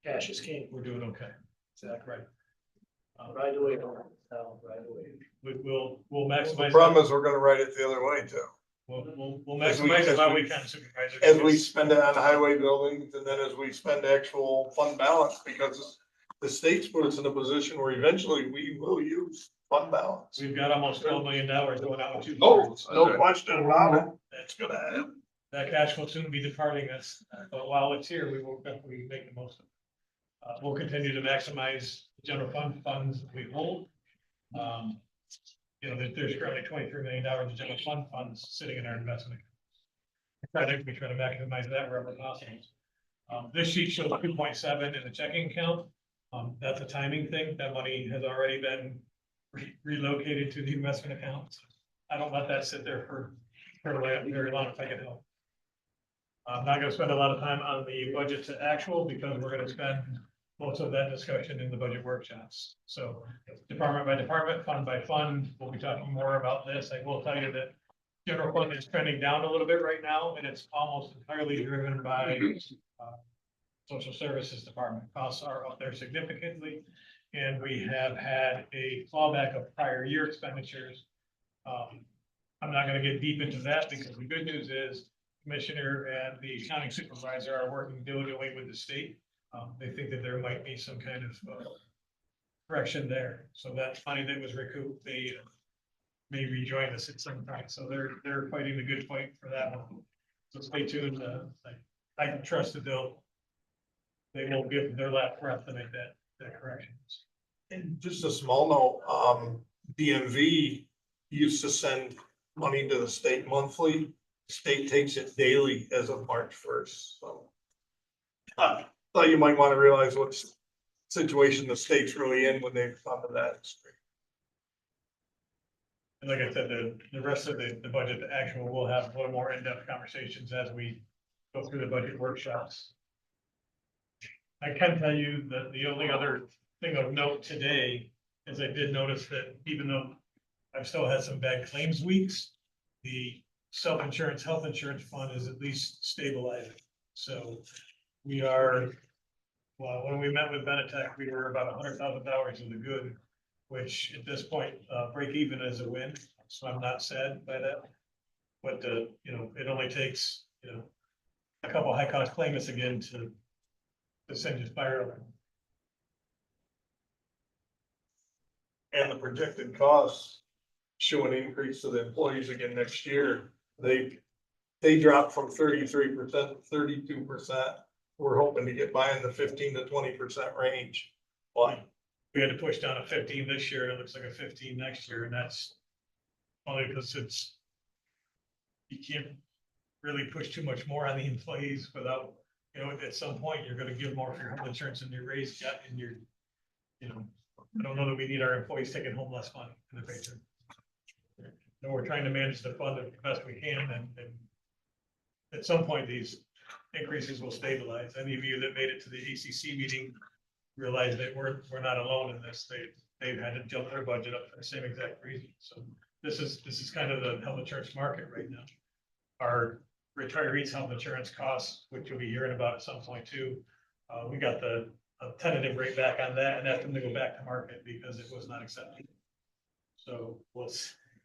Cash is king. we're doing okay. Exactly. Right. Right away, right away. We'll The maximize. problem is we're gonna write it the other way too. We'll As we- maximize it as while we- we can, Supervisor. As we spend it on highway buildings and then as we spend actual fund balance, because the state's put us in a position where eventually we will use fund balance. We've got almost $12 million going out with two. No, bonds. no question about it. That's gonna happen. That cash will soon be departing us, but while it's here, we will definitely make the most of We'll continue to maximize general fund funds we hold. You know, there's currently $23 million in general fund funds sitting in our investment account. We try to maximize that wherever possible. This sheet shows 2.7 in the checking account. That's a timing thing. That money has already been relocated to the investment account. I don't let that sit there for very long if I can help. I'm not gonna spend a lot of time on the budget to actual because we're gonna spend most of that discussion in the budget workshops. So department by department, fund by fund, we'll be talking more about this. I will tell you that general fund is trending down a little bit right now, and it's almost entirely driven by social services department. Costs are up there significantly, and we have had a clawback of prior year expenditures. I'm not gonna get deep into that because the good news is Commissioner and the accounting supervisor are working diligently with the state. They think that there might be some kind of correction there. So that money that was recouped, they may rejoin us at some time. So they're fighting the good fight for that one. So stay tuned. I can trust that they will give their last breath to make that correction. And just a small note, DMV used to send money to the state monthly. State takes it daily as of March 1st, so. Thought you might want to realize what situation the state's really in when they've come to that. And like I said, the rest of the budget, the actual, we'll have a little more in-depth conversations as we go through the budget workshops. I can tell you that the only other thing of note today is I did notice that even though I've still had some bad claims weeks, the self-insurance, health insurance fund is at least stabilizing. So we are, well, when we met with Benetech, we were about $100,000 in the good, which at this point, break even is a win. So I'm not sad by that. But, you know, it only takes, you know, a couple high cost claimants again to send you spiraling. And the projected costs show an increase to the employees again next year. They dropped from 33% to 32%. We're hoping to get by in the 15 to 20% range. Why? We had to push down a 15 this year, and it looks like a 15 next year, and that's only because you can't really push too much more on the employees without, you know, at some point, you're gonna give more for your health insurance and your raise cut and your, you know, I don't know that we need our employees taking home less money in the paycheck. No, we're trying to manage the fund the best we can, and at some point, these increases will stabilize. Any of you that made it to the ACC meeting realize that we're not alone in this. They've had to jump their budget up for the same exact reason. So this is kind of the health insurance market right now. Our retirees' health insurance costs, which you'll be hearing about at some point too. We got a tentative rate back on that, and that's going to go back to market because it was not accepted. So we'll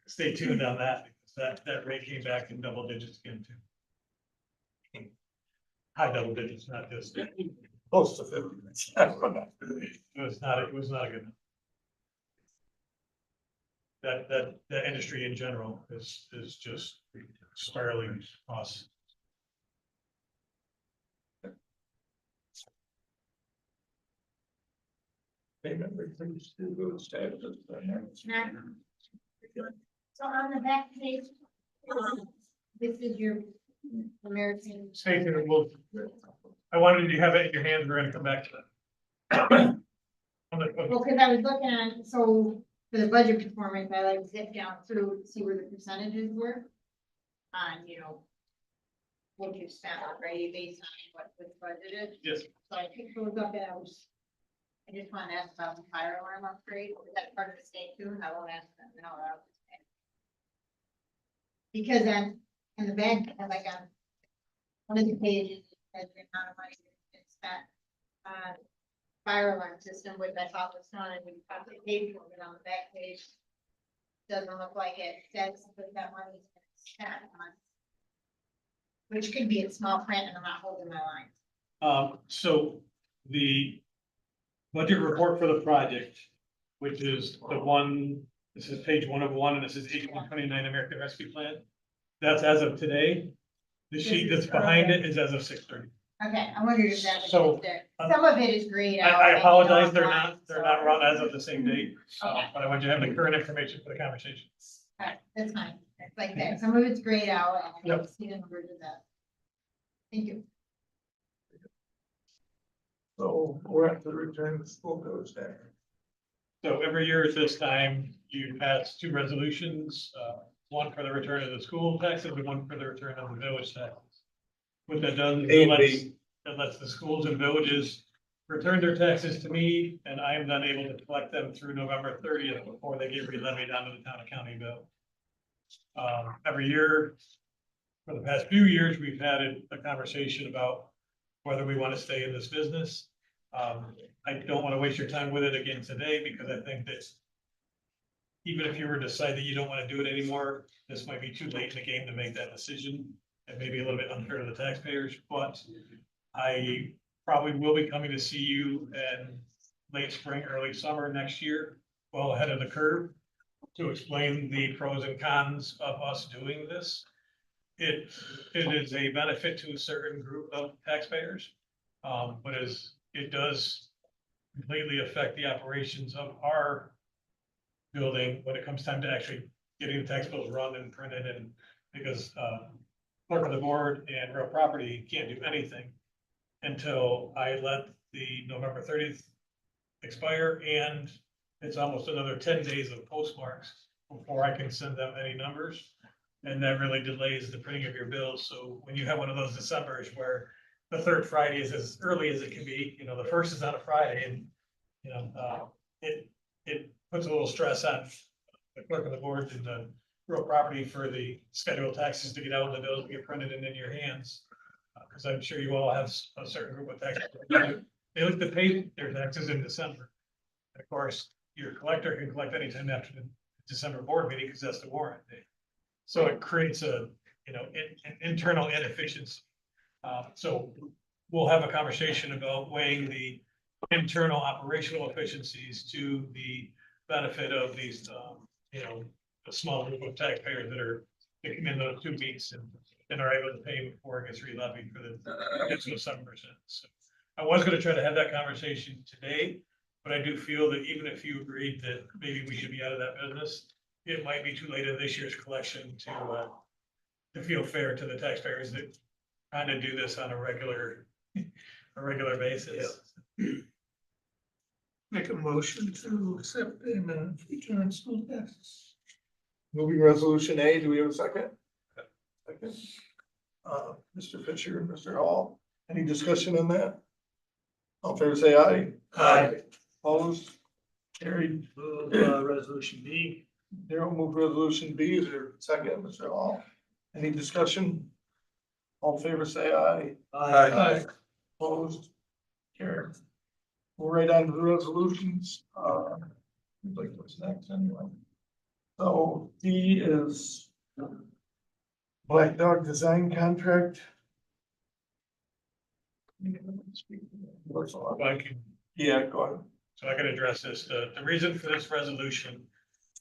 stay tuned on that because that rate came back in double digits again too. High double digits, not just Close to 50. it was not a good. That industry in general is just spiraling costs. So on the back page, this is your American. Stay tuned. I wanted you to have it in your hands. We're gonna come back to that. Well, because I was looking at, so for the budget performance, I like zipped down through to see where the percentages were. On, you know, what you spent already based on what was budgeted. Yes. So I picked those up and I just want to ask about the fire alarm upgrade. Is that part of the state too? I won't ask them. No, that was the state. Because then in the bank, like on one of the pages, it says the amount of money that's spent on fire alarm system, which I thought was done, and we probably paid for it on the back page. Doesn't look like it says that money's been spent on. Which could be in small print and I'm not holding my line. So the budget report for the project, which is the one, this is page 1 of 1, and this is 8129 American Rescue Plan. That's as of today. The sheet that's behind it is as of 6:30. Okay, I wondered if that was So, just there. Some of it is grayed out. I and apologize, online, they're so- not run as of the same date, Okay. but I want you to have the current information for the conversation. Alright, that's fine. It's like that. Some of it's grayed out and I Yep. don't see the numbers of that. Thank you. So we're at the return to school goes there. So every year at this time, you pass two resolutions, one for the return of the school taxes and one for the return of the village taxes. What that does, A and it lets the schools and villages return their taxes to me, and I am then able to collect them through November 30th before they get re-levied onto the town of county bill. Every year, for the past few years, we've had a conversation about whether we want to stay in this business. I don't want to waste your time with it again today, because I think that even if you were to decide that you don't want to do it anymore, this might be too late in the game to make that decision. It may be a little bit unfair to the taxpayers, but I probably will be coming to see you in late spring, early summer next year, well ahead of the curve, to explain the pros and cons of us doing this. It is a benefit to a certain group of taxpayers, but it does completely affect the operations of our building when it comes time to actually getting the tax bills run and printed, and because clerk of the board and real property can't do anything until I let the November 30th expire, and it's almost another 10 days of postmarks before I can send them any numbers. And that really delays the printing of your bills. So when you have one of those Decembers where the third Friday is as early as it can be, the first is on a Friday, and it puts a little stress on the clerk of the board and the real property for the scheduled taxes to get out and the bills to get printed and in your hands. Because I'm sure you all have a certain group of taxpayers. They look to pay their taxes in December. And of course, your collector can collect anytime after the December board meeting, because that's the warrant date. So it creates an internal inefficiency. So we'll have a conversation about weighing the internal operational efficiencies to the benefit of these, a small group of taxpayers that come in those 2 weeks and are able to pay before it gets re-levied for the additional 7%. So I was gonna try to have that conversation today, but I do feel that even if you agreed that maybe we should be out of that business, it might be too late in this year's collection to feel fair to the taxpayers that kind of do this on a regular basis. Make a motion to accept payment of return school taxes. Moving resolution A, do we have a second? Second. Mr. Fisher and Mr. Hall, any discussion on that? All in favor, say aye. Aye. Opposed? Carried. Resolution B. Daryl move resolution B, is there a second, Mr. Hall? Any discussion? All in favor, say aye. Aye. Opposed? Carried. We'll write on to the resolutions, like what's next anyway. So D is Black Dog Design Contract. Yeah, go ahead. So I can address this. The reason for this resolution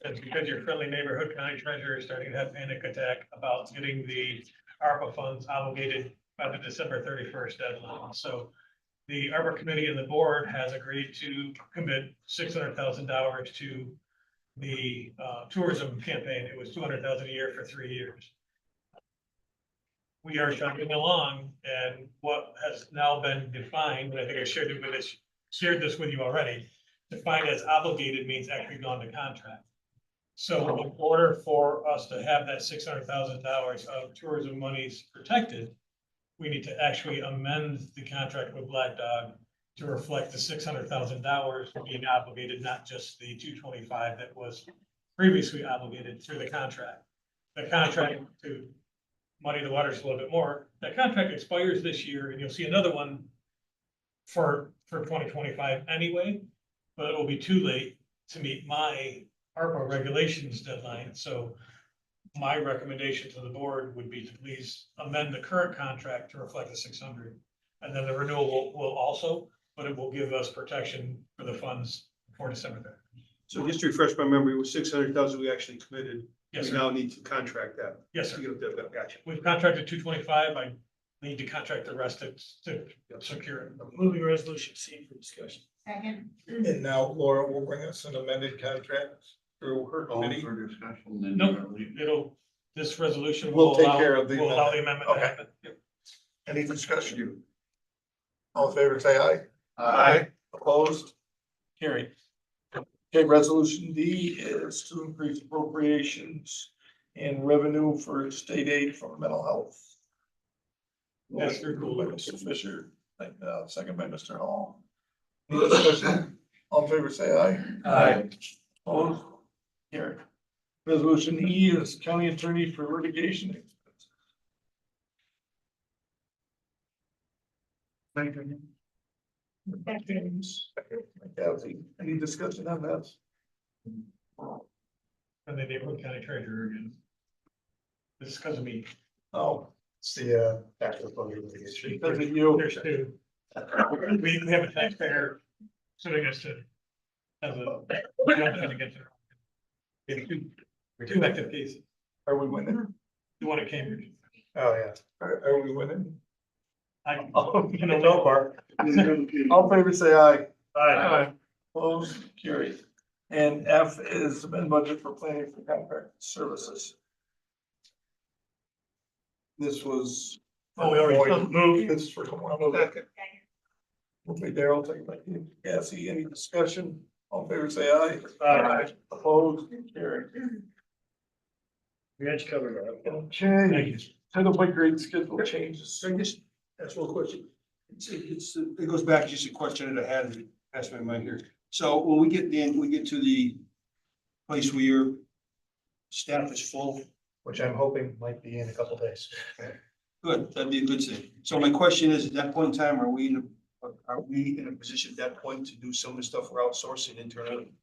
is because your friendly neighborhood county treasurer is starting to have panic attack about getting the ARPA funds obligated by the December 31st deadline. So the ARPA committee and the board has agreed to commit $600,000 to the tourism campaign. It was $200,000 a year for 3 years. We are chugging along, and what has now been defined, and I think I shared this with you already, defined as obligated means actually gone to contract. So in order for us to have that $600,000 of tourism monies protected, we need to actually amend the contract with Black Dog to reflect the $600,000 being obligated, not just the $225,000 that was previously obligated through the contract. The contract, to muddy the waters a little bit more, that contract expires this year, and you'll see another one for 2025 anyway, but it will be too late to meet my ARPA regulations deadline. So my recommendation to the board would be to please amend the current contract to reflect the 600. And then the renewal will also, but it will give us protection for the funds for December 3rd. So just to refresh my memory, it was 600,000 we actually committed. Yes, We sir. now need to contract that. Yes, sir. To get that, gotcha. We've contracted 225. I need to contract the rest to secure it. Moving resolution C for discussion. Second. And now Laura will bring us an amended contract through her Call committee. for discussion. then Nope, you're- this resolution We'll will take allow, care of the will allow the amendment to Okay. happen. Yep. Any discussion? All in favor, say aye. Aye. Opposed? Carried. Okay, resolution D is to increase appropriations and revenue for state aid for mental health. Yes, they're cool. By Mr. Fisher, second by Mr. Hall. Any discussion? All in favor, say aye. Aye. Opposed? Carried. Resolution E is county attorney for litigation expenses. Thank you. Kathy, any discussion on that? And the neighborhood county treasurer again. This is because of me. Oh, It's the, actual funding litigation. because of you. There's two. We have a taxpayer suing us to. As a. We don't have to get to. We have two active cases. Are we winning? The one at Cambridge. Oh, yeah. Are we winning? I. Oh, You know, so far. All in favor, say aye. Aye. Opposed, carried. And F is amend budget for planning for contract services. This was. Oh, we already moved. This is for. Moved by Daryl, second by Cassie, any discussion? All in favor, say aye. Aye. Opposed, carried. We had you covered, all right? Okay. Thank you. Title by grade schedule changes. So I just, that's one question. It goes back to just a question that I had, passed my mind here. So when we get to the place where your staff is full, Which I'm hoping might be in a couple days. good, that'd be a good thing. So my question is, at that point in time, are we in a position at that point to do some of the stuff we're outsourcing internally?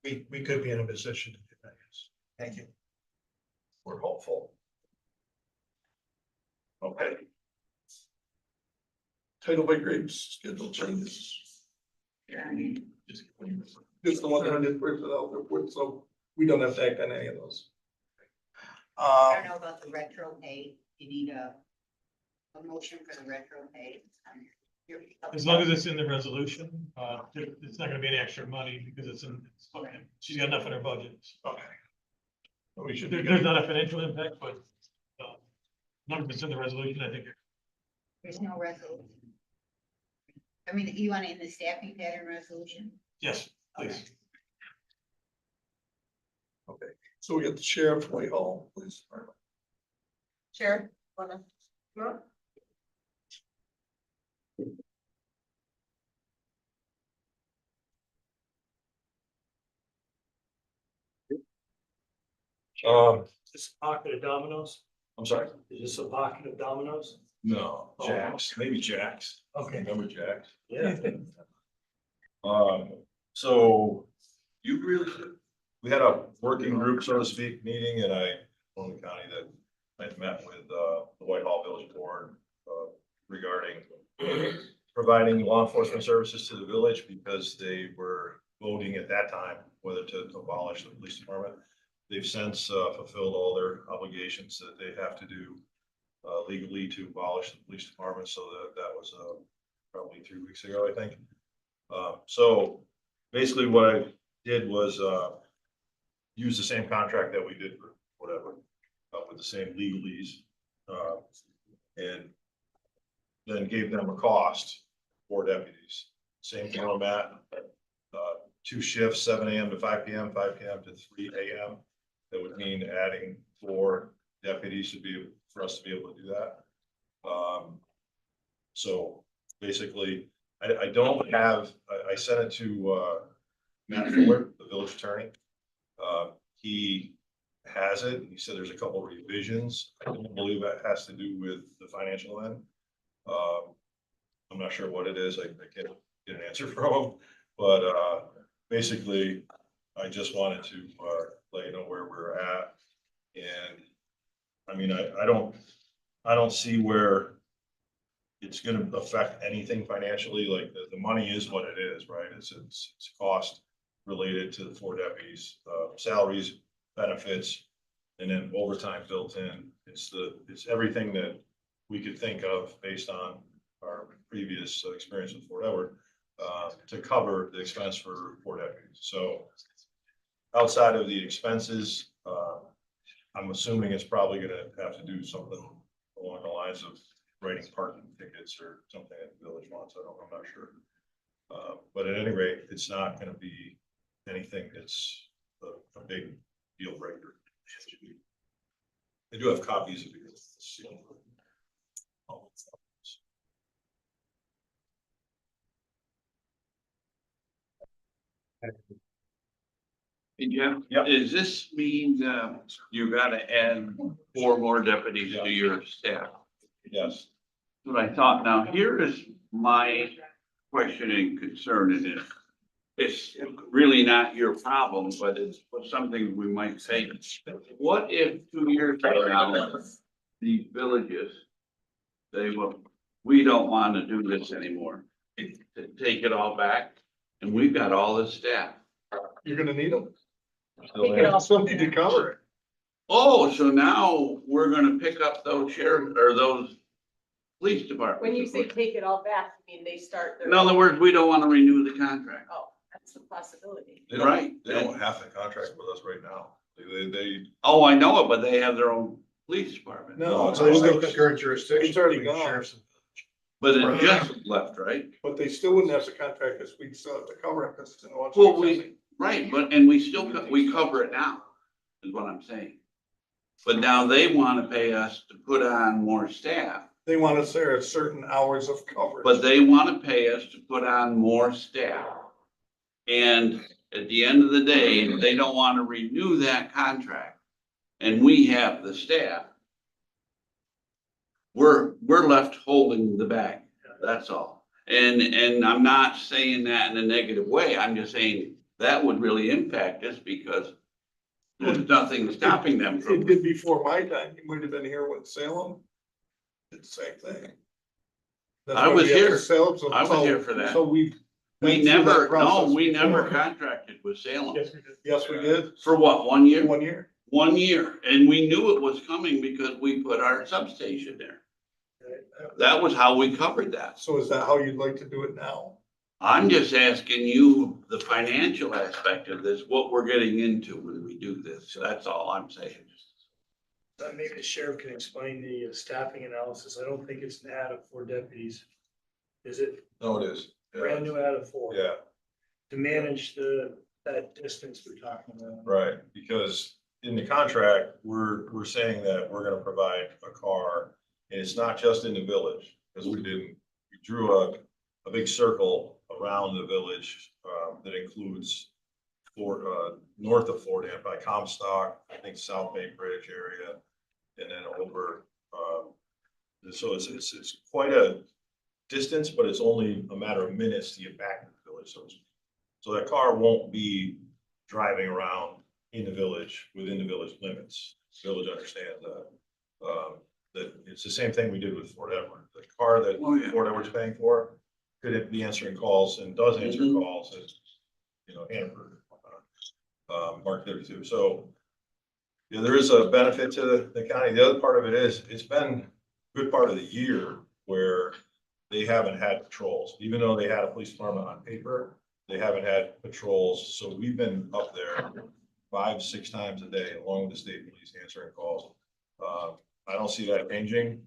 We could be in a position to do that, yes. Thank you. We're hopeful. Okay. Title by grade schedule changes. Just the one that I did put it out there with, so we don't have to act on any of those. I don't know about the retro pay. You need a motion for the retro pay. As long as it's in the resolution, it's not gonna be any extra money because it's in, she's got enough in her budget. Okay. We should. There's not a financial impact, but, long as it's in the resolution, I think. There's no resolution. I mean, you want it in the staffing pattern resolution? Yes, please. Okay, so we got the sheriff, Whitehall, police department. Sheriff, wanna? come up? Is this a pocket of dominoes? I'm sorry? Is this a pocket of dominoes? No, Jack's, maybe Jack's. Okay. Remember Jack's? Yeah. So you really, we had a working group, so to speak, meeting, and I told the county that I'd met with, the Whitehall Village Board, regarding providing law enforcement services to the village because they were voting at that time whether to abolish the police department. They've since fulfilled all their obligations that they have to do legally to abolish the police department. So that was probably 3 weeks ago, I think. So basically what I did was use the same contract that we did for whatever, with the same legalese, and then gave them a cost for deputies. Same format, 2 shifts, 7 a.m. to 5 p.m., 5 p.m. to 3 a.m. That would mean adding 4 deputies for us to be able to do that. So basically, I don't have, I sent it to Matt Fuller, the village attorney. He has it. He said there's a couple of revisions. I don't believe that has to do with the financial end. I'm not sure what it is. I can't get an answer from him, but basically, I just wanted to let you know where we're at. And I mean, I don't see where it's gonna affect anything financially. Like the money is what it is, right? It's cost related to the 4 deputies, salaries, benefits, and then overtime built in. It's everything that we could think of based on our previous experience with Fort Edward, to cover the expense for deputies. So outside of the expenses, I'm assuming it's probably gonna have to do something along the lines of writing parking tickets or something that the village wants. I'm not sure. But at any rate, it's not gonna be anything that's a big deal breaker. I do have copies of it. Hey, Jeff, Yeah. does this mean, you gotta add 4 more deputies to your staff? Yes. What I thought, now here is my question and concern in it. It's really not your problem, but it's something we might say. What if 2 years from now, these villages, they will, we don't want to do this anymore, take it all back, and we've got all this staff. You're gonna need them. Take it off. Somebody to cover it. Oh, so now we're gonna pick up those sheriff or those police departments. When you say take it all back, you mean they start their. In other words, we don't want to renew the contract. Oh, that's a possibility. They don't, Right. they don't have the contract with us right now. They Oh, I know it, but they have their own police department. No, So there's no concurrent jurisdiction. It's already gone, But it just left, right? but they still wouldn't have to contract us. We'd still have to cover it because it's in one. Well, right, but, and we still, we cover it now, is what I'm saying. But now they want to pay us to put on more staff, They want us there at certain hours of coverage. but they want to pay us to put on more staff. And at the end of the day, they don't want to renew that contract. And we have the staff. We're left holding the bag, that's all. And I'm not saying that in a negative way, I'm just saying that would really impact us because there's nothing stopping them It from. did before my time. You might have been here with Salem. It's the same thing. That's I why was we have here. to Salem, so- I was here for that. So we. We never contracted with Salem. Yes, we did. For what, 1 year? 1 year. 1 year, and we knew it was coming because we put our substation there. That was how we covered that. So is that how you'd like to do it now? I'm just asking you the financial aspect of this, what we're getting into when we do this. That's all I'm saying. Maybe the sheriff can explain the staffing analysis. I don't think it's an add of 4 deputies. Is it No, it is. Yeah. brand new add of 4? Yeah, To manage that distance we're talking about. right, because in the contract, we're saying that we're gonna provide a car, and it's not just in the village, because we drew a big circle around the village, that includes north of Fort Ann by Comstock, I think South Bay Bridge area, and then over, so it's quite a distance, but it's only a matter of minutes to get back to the village, so that car won't be driving around in the village, within the village limits. The village understands that. That it's the same thing we did with Fort Edward. The car that Fort Edward's paying for could be answering calls and does answer calls as, Hannaford, Mark 32. So, yeah, there is a benefit to the county. The other part of it is, it's been a good part of the year where they haven't had patrols, even though they had a police department on paper, they haven't had patrols. So we've been up there 5-6 times a day, along with the state police answering calls. I don't see that changing.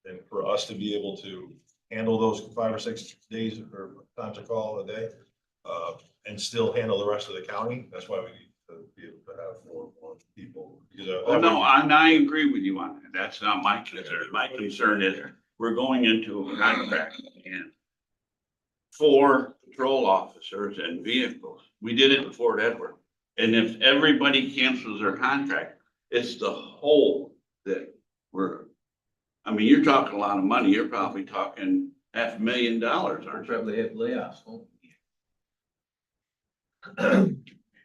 And for us to be able to handle those 5 or 6 days or times a call a day, and still handle the rest of the county, that's why we need to be able to have more people. Because Oh, no, I agree with you on that. That's not my concern. My concern is we're going into a contract and 4 patrol officers and vehicles. We did it in Fort Edward. And if everybody cancels their contract, it's the whole that I mean, you're talking a lot of money. You're probably talking $500,000, aren't you? Probably have layoffs.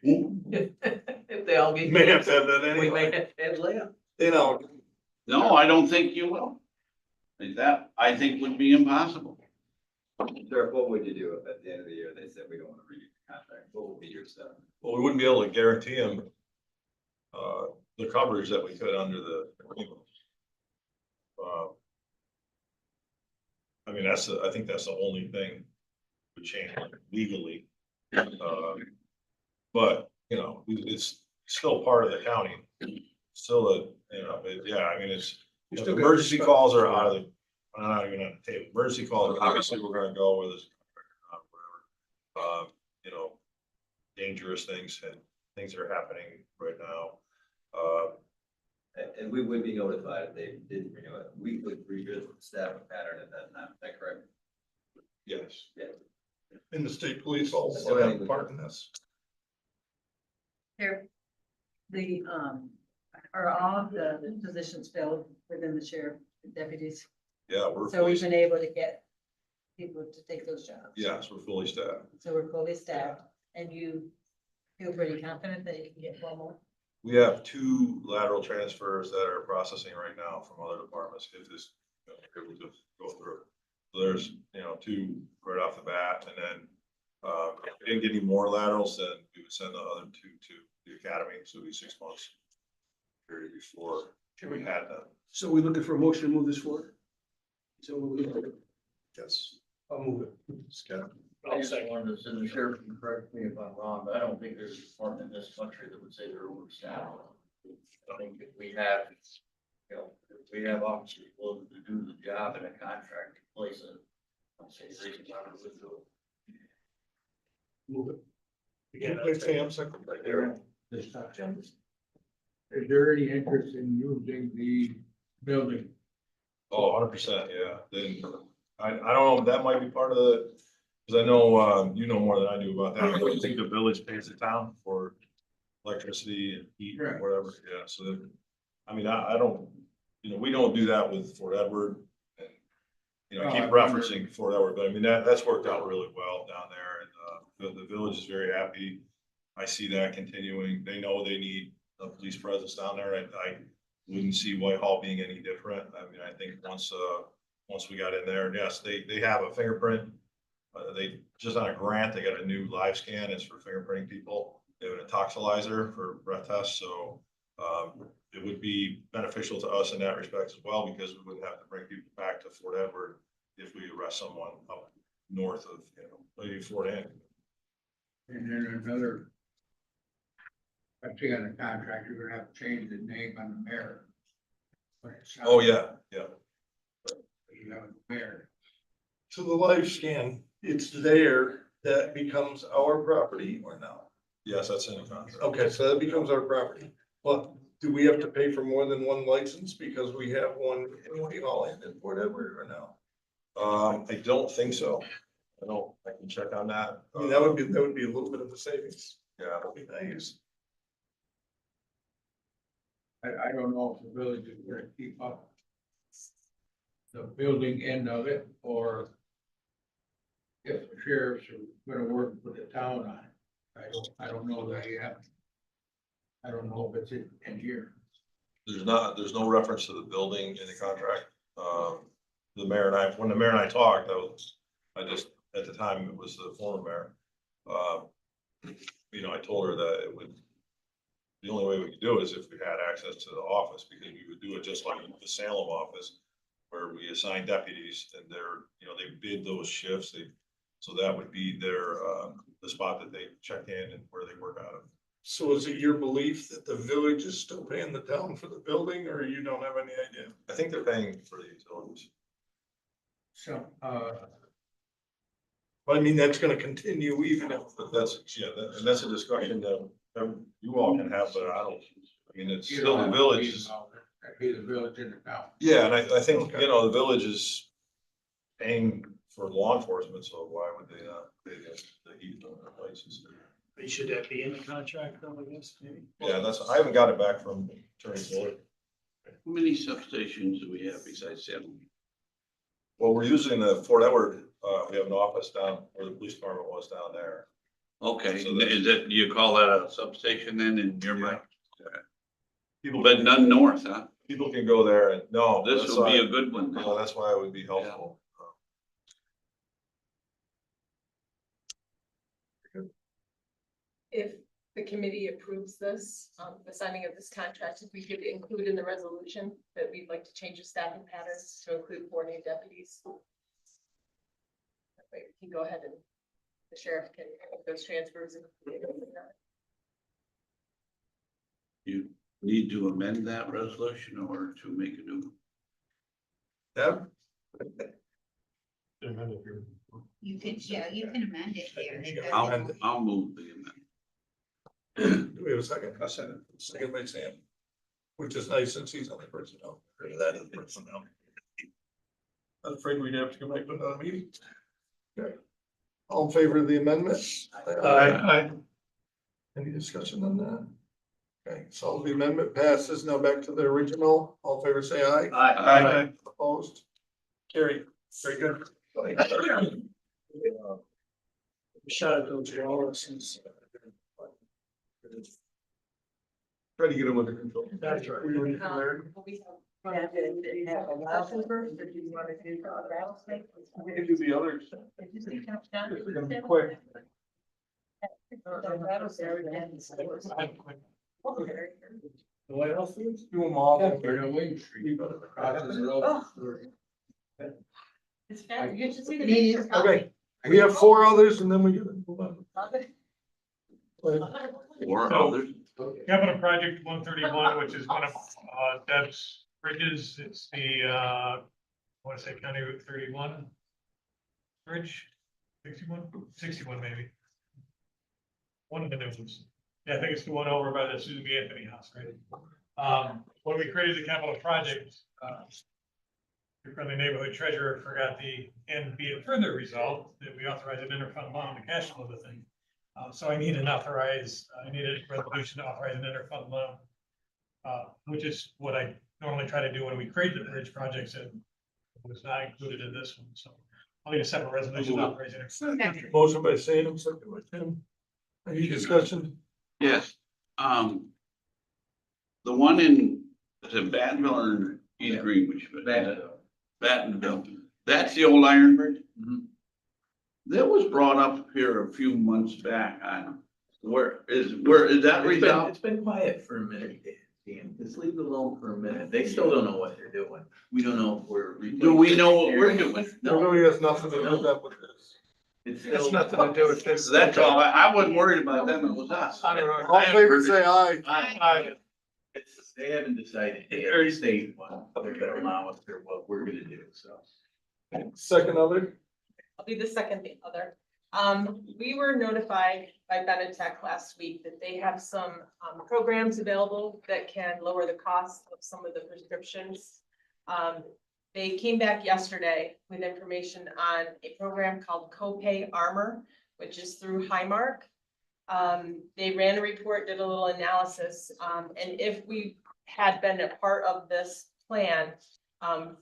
If they all get. May have to have that We may anyway. have to have layoffs. No, I don't think you will. That, I think, would be impossible. Sheriff, what would you do if at the end of the year, they said we don't want to renew the contract? What would be your step? Well, we wouldn't be able to guarantee them the coverage that we could under the agreement. mean, I think that's the only thing would change legally. But, you know, it's still part of the county, still yeah, I mean, it's, You if still got emergency respect. calls are out of the, I'm not even on the table, emergency calls, obviously, we're gonna go with this, whatever. You know, dangerous things and things that are happening right now. And we would be notified if they didn't renew it. We would revisit the staffing pattern at that time. Is that correct? Yes. Yeah. And the state police also have a part in this. Here, are all of the positions filled within the sheriff deputies? Yeah, we're So we've fully, been able to get people to take those jobs. yes, we're fully staffed. So we're fully staffed, and you feel pretty confident that you can get one more? We have 2 lateral transfers that are processing right now from other departments, if this, you know, if we just go through. So there's, you know, 2 right off the bat, and then, if we didn't get any more laterals, then we would send the other 2 to the academy, so it'd be 6 months. Period before we had them. So we're looking for a motion to move this forward? So we're looking for, Yes. I'll move it. Scott. I just wanted to send the sheriff, can correct me if I'm wrong, but I don't think there's a department in this country that would say they're overstaffed. I think if we have, you know, if we have officers willing to do the job in a contract place, I'll say reason why we would do it. Move it. Again, I say I'm second right there. This time. Is there any interest in using the building? Oh, 100%, yeah. Then, I don't know, that might be part of the, because I know, you know more than I do about that. I think the village pays the town for electricity and heat and Right. whatever, yeah, so that, I mean, I don't, you know, we don't do that with Fort Edward. And you know, I No, keep I wonder- referencing Fort Edward, but I mean, that's worked out really well down there, and, the village is very happy. I see that continuing. They know they need a police presence down there. I wouldn't see Whitehall being any different. I mean, I think once we got in there, yes, they have a fingerprint. They, just on a grant, they got a new live scan. It's for fingerprinting people. They have an toxilizer for breath tests, so, it would be beneficial to us in that respect as well, because we wouldn't have to bring people back to Fort Edward if we arrest someone up north of, you know, maybe Fort Ann. And then another. I see on the contract, you're gonna have to change the name on the mayor. But it sounds Oh, yeah, yeah. like You have a mayor. So the live scan, it's there, that becomes our property or no? Yes, that's in the contract. Okay, so that becomes our property. Well, do we have to pay for more than one license because we have one in Whitehall and in Fort Edward or no? I don't think so. I can check on that. I mean, that would be a little bit of a savings. Yeah, That'd be nice. I don't know if the village is gonna keep up the building end of it, or if the sheriffs are gonna work with the town on it. I don't know that yet. I don't know if it's in here. there's no reference to the building in the contract. The mayor and I, when the mayor and I talked, at the time, it was the former mayor. You know, I told her that the only way we could do it is if we had access to the office, because we would do it just like the Salem office, where we assign deputies and you know, they bid those shifts, so that would be the spot that they check in and where they work out of. So is it your belief that the village is still paying the town for the building, or you don't have any idea? I think they're paying for the utilities. So, I mean, that's gonna continue even if. But and that's a discussion that you all can have, but I mean, it's still the village. That'd be the village in the town. Yeah, and I think, you know, the village is paying for law enforcement, so why would they not pay the heat on their places? Should that be in the contract though, I guess, maybe? Yeah, I haven't got it back from Attorney Fuller. How many substations do we have besides Salem? Well, we're using the Fort Edward, we have an office down where the police department was down there. Okay, So that- is that, do you call that a substation then in your mind? People, But none north, huh? people can go there and, no. This that's would be why- a good one. No, that's why it would be helpful. If the committee approves this, the signing of this contract, if we could include in the resolution that we'd like to change the staffing patterns to include 4 new deputies. we can go ahead and the sheriff can make those transfers. You need to amend that resolution or to make a new. Deb? You can, yeah, you can amend it here. I'll move the amendment. Do we have a second? A second. Second by Sam. Which is nice since he's on the personnel, or that is personnel. I'm afraid we'd have to go back to another meeting. Okay. All in favor of the amendment? Aye. Any discussion on that? Okay, so the amendment passes. Now back to the original. All in favor, say aye. Aye. Opposed? Carry. Very good. Shot at those Wallace's. Try to get them under control. That's right. We were declared. We have a loudspeaker, or do you want to do rattlesnake? We can do the others. It's gonna be quick. What else is? Do them all. We're gonna wait. Crosses the road. It's fast, you should see the picture. Okay, we have 4 others and then we get. Move on. Or others. Capital Project 131, which is one of Deb's bridges. It's the, I want to say County Route 31 bridge, 61 maybe. One of the new ones. Yeah, I think it's the one over by the Susan B. Anthony House, right? When we created the capital project, your friendly neighborhood treasurer forgot and be it further resolved that we authorize an interfund loan to cash flow the thing. So I need a resolution to authorize an interfund loan, which is what I normally try to do when we create the bridge projects, and it was not included in this one, so I'll need a separate resolution authorizing it. Motion by Sam, second by Tim. Any discussion? Yes, the one in, is it Battenville or East Greenwich? Battenville, that's the old iron bridge? That was brought up here a few months back on, where is that resolved? It's been quiet for a minute, Dan. Just leave it alone for a minute. They still don't know what they're doing. We don't know if we're. Do we know what we're doing? It really has nothing to do with that with this. It's It's still. nothing to do with this. That's all, I wasn't worried about them, it was us. All in favor, say aye. Aye. They haven't decided. They already stated what they're gonna allow us or what we're gonna do, so. Second other? I'll be the second other. We were notified by Benetech last week that they have some programs available that can lower the cost of some of the prescriptions. They came back yesterday with information on a program called Copay Armor, which is through Highmark. They ran a report, did a little analysis, and if we had been a part of this plan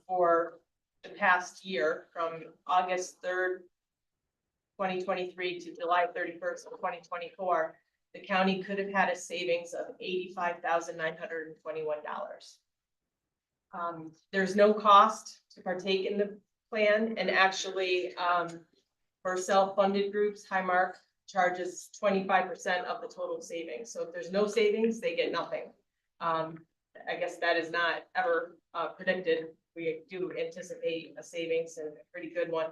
for the past year, from August 3rd, 2023 to July 31st of 2024, the county could have had a savings of $85,921. There's no cost to partake in the plan, and actually, for self-funded groups, Highmark charges 25% of the total savings. So if there's no savings, they get nothing. I guess that is not ever predicted. We do anticipate a savings, and a pretty good one.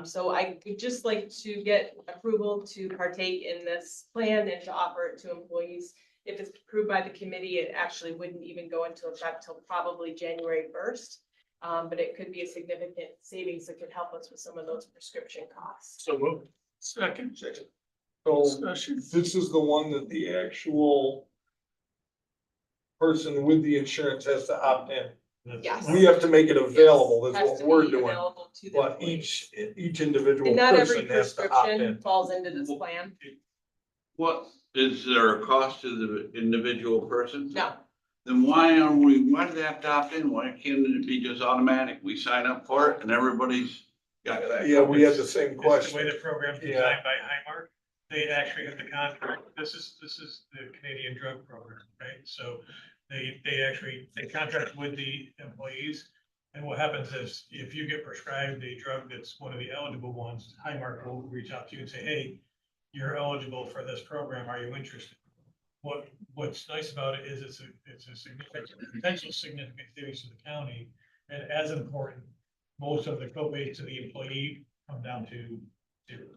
So I would just like to get approval to partake in this plan and to offer it to employees. If it's approved by the committee, it actually wouldn't even go into effect till probably January 1st. But it could be a significant savings that could help us with some of those prescription costs. So move. Second. So Discussion. this is the one that the actual person with the insurance has to opt in. Yes. We have to make it available, Has that's to what we're be doing, available to the but employees. each individual And not every person has to opt prescription in. falls into this plan. What, is there a cost to the individual person? No, Then why do they have to opt in? Why can't it be just automatic? We sign up for it and everybody's got that. Yeah, we had the same It's the question. way the program's designed by Highmark. They actually have the contract. This is the Canadian drug program, right? So they contract with the employees. And what happens is if you get prescribed a drug that's one of the eligible ones, Highmark will reach out to you and say, hey, you're eligible for this program. Are you interested? What's nice about it is it's a significant, potential significant savings to the county. And as important, most of the co-pays to the employee come down to zero.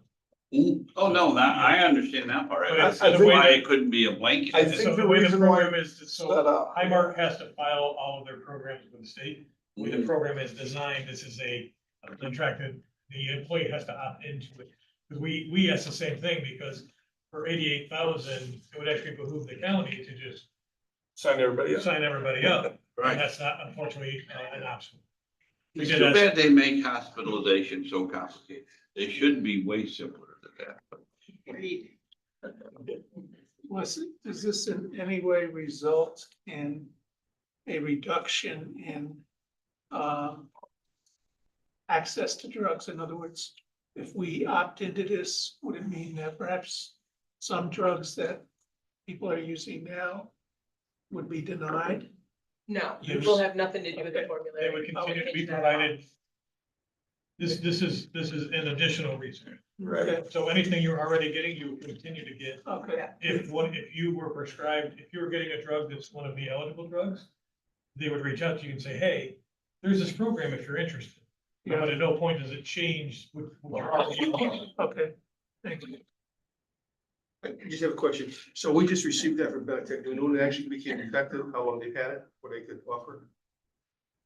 Oh, no, that, I understand that part. But That's it's- why it couldn't be a blanket. I think So the the way the reason why program is, set so up. Highmark has to file all of their programs with the state. The way Mm-hmm. the program is designed, this is a contract that the employee has to opt into it. Because we asked the same thing, because for 88,000, it would actually behoove the county to just Sign everybody up. sign everybody up. Right. And that's not unfortunately an option. We It's did too ask- bad they make hospitalization so complicated. They should be way simpler than that. Does this in any way result in a reduction in, access to drugs? In other words, if we opt into this, would it mean that perhaps some drugs that people are using now would be denied? No, it Yes. will have nothing to do with the They formulary. would continue to be Take that provided. This is an additional research. Right. So anything you're already getting, you will continue to get. Okay, If you were prescribed, if you were getting a drug that's one of the eligible drugs, they would reach out to you and say, hey, there's this program if you're interested. But at no point does it change what you're already using. okay, thank you. I just have a question. So we just received that from Benetech. Do we know when it actually became effective, how long they've had it, what they could offer?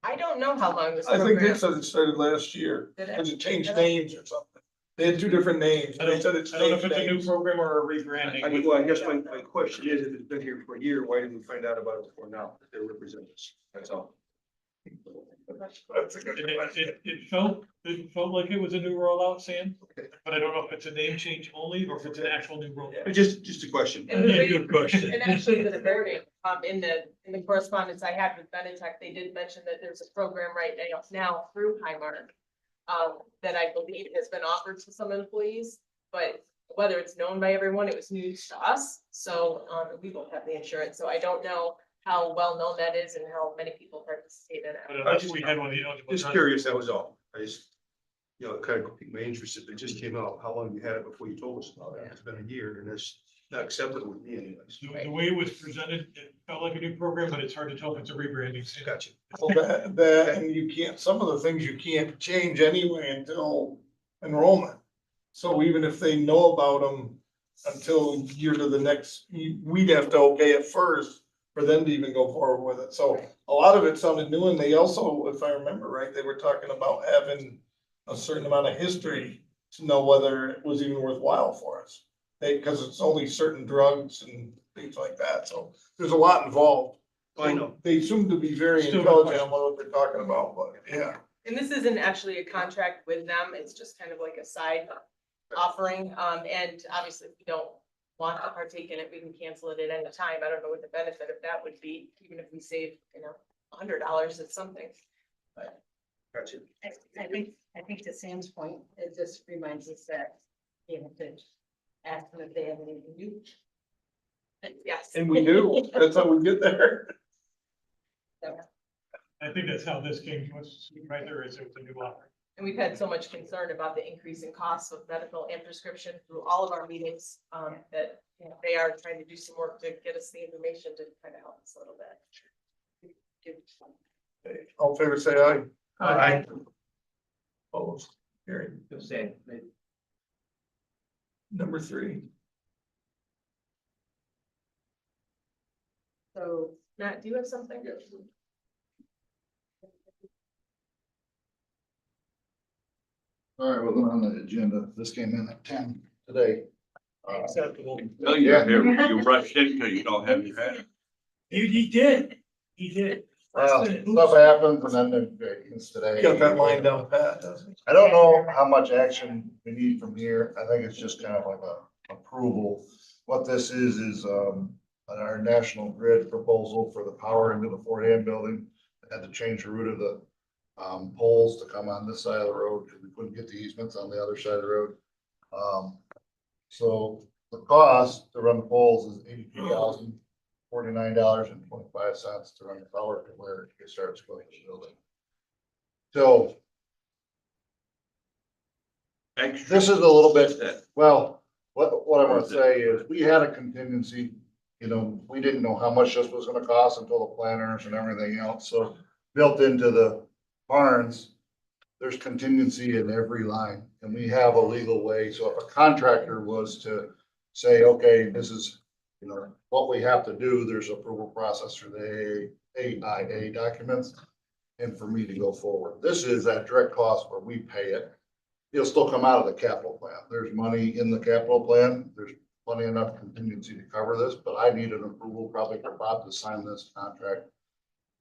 I don't know how long this I think they program. said it started last year, Did it? because it changed names or something. They had two different names. I They said it don't know if changed it's a new names. program or a rebranding. Well, I guess my question is, if it's been here for a year, why didn't we find out about it before now, that they represent us? That's all. That's a good And question. it felt like it was a new rollout, Sam, but I don't know if it's a name change only or if it's an actual new rollout. Just a question. And the Yeah, way- good question. And actually, the wording, in the correspondence I had with Benetech, they did mention that there's a program right now through Highmark. That I believe has been offered to some employees, but whether it's known by everyone, it was news to us. So, we don't have the insurance, so I don't know how well known that is and how many people participate in But it. unless we had one of the eligible. Just drugs. curious, that was all. I just, it kind of piqued my interest if it just came out. How long you had it before you told us about it? It's been a year and it's not acceptable with me anyways. The way it was presented, it felt like a new program, but it's hard to tell if it's a rebranding. Gotcha. Well, that, and you can't, some of the things you can't change anyway until enrollment. So even if they know about them until year to the next, we'd have to okay it first for them to even go forward with it. So a lot of it sounded new, and they also, if I remember right, they were talking about having a certain amount of history to know whether it was even worthwhile for us. Cause it's only certain drugs and things like that, so there's a lot involved. I know. They seem to be very Still good intelligent on what they're talking about, but yeah. And this isn't actually a contract with them, it's just kind of like a side offering, and obviously if we don't want to partake in it, we can cancel it at any time. I don't know what the benefit of that would be, even if we save, $100, it's something. Gotcha. I think to Sam's point, it just reminds us that, to ask them if they have anything new. Yes. And we do, that's how we get there. I think that's how this came to us, right there, is it was a new offer. And we've had so much concern about the increase in costs of medical and prescription through all of our meetings, that, they are trying to do some work to get us the information to kind of help us a little bit. All in favor, say aye. Aye. Opposed, carried. Just saying, Number 3. So, Matt, do you have something? All right, well, on the agenda, this came in at 10 today. Acceptable. Tell you, you rushed in because you don't have your hat. He did. Well, stuff happens and then there's vacancies today. Got that line down pat, doesn't he? I don't know how much action we need from here. I think it's just kind of like a approval. What this is our national grid proposal for the power into the Fort Ann building. Had to change the route of the poles to come on this side of the road because we couldn't get the easements on the other side of the road. So the cost to run the poles is $82,049.25 to run the power to where it starts going to the building. So this is a little bit, well, what I'm gonna say is we had a contingency, we didn't know how much this was gonna cost until the planners and everything else, so built into the barns, there's contingency in every line, and we have a legal way. So if a contractor was to say, okay, this is, you know, what we have to do, there's approval process for the AIA documents. And for me to go forward, this is that direct cost where we pay it. It'll still come out of the capital plan. There's money in the capital plan. There's plenty enough contingency to cover this, but I need an approval probably for Bob to sign this contract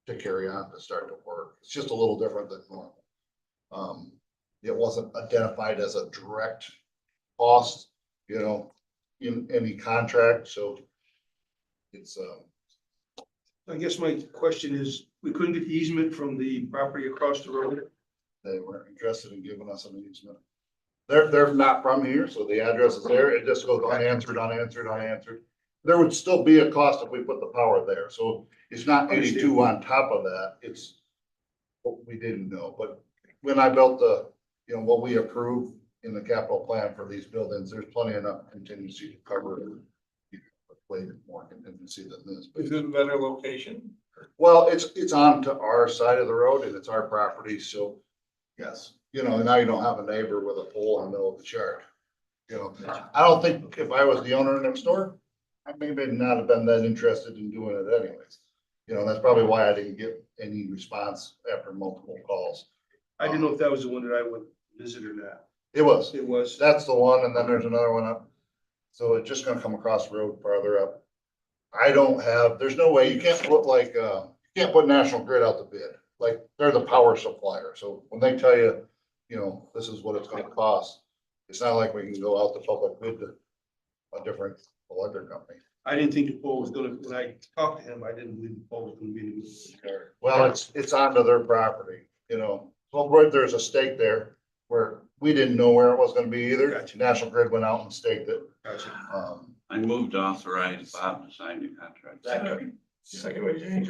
to carry on, to start to work. It's just a little different than normal. It wasn't identified as a direct cost, you know, in any contract, so it's, I guess my question is, we couldn't get the easement from the property across the road? they weren't interested in giving us an easement. They're not from here, so the address is there. It just goes unanswered, unanswered, unanswered. There would still be a cost if we put the power there, so it's not 82 on top of that. It's what we didn't know, but when I built the, you know, what we approved in the capital plan for these buildings, there's plenty enough contingency to cover it. Way more contingency than this. Is it a better location? Well, it's on to our side of the road and it's our property, so yes, you know, now you don't have a neighbor with a pole in the middle of the chart. You know, I don't think if I was the owner next door, I maybe not have been that interested in doing it anyways. You know, that's probably why I didn't get any response after multiple calls. I didn't know if that was the one that I would visit or not. It was. It was. That's the one, and then there's another one up. So it's just gonna come across the road farther up. I don't have, there's no way, you can't put like, you can't put National Grid out to bid. Like, they're the power supplier, so when they tell you, you know, this is what it's gonna cost, it's not like we can go out to public bid to a different electric company. I didn't think the pole was gonna, when I talked to him, I didn't believe the pole was gonna be in the middle of the car. Well, it's onto their property, you know, so right there's a stake there where we didn't know where it was gonna be either. Gotcha. National Grid went out and staked it. Gotcha. I moved to authorize Bob to sign the contract. Second way, James.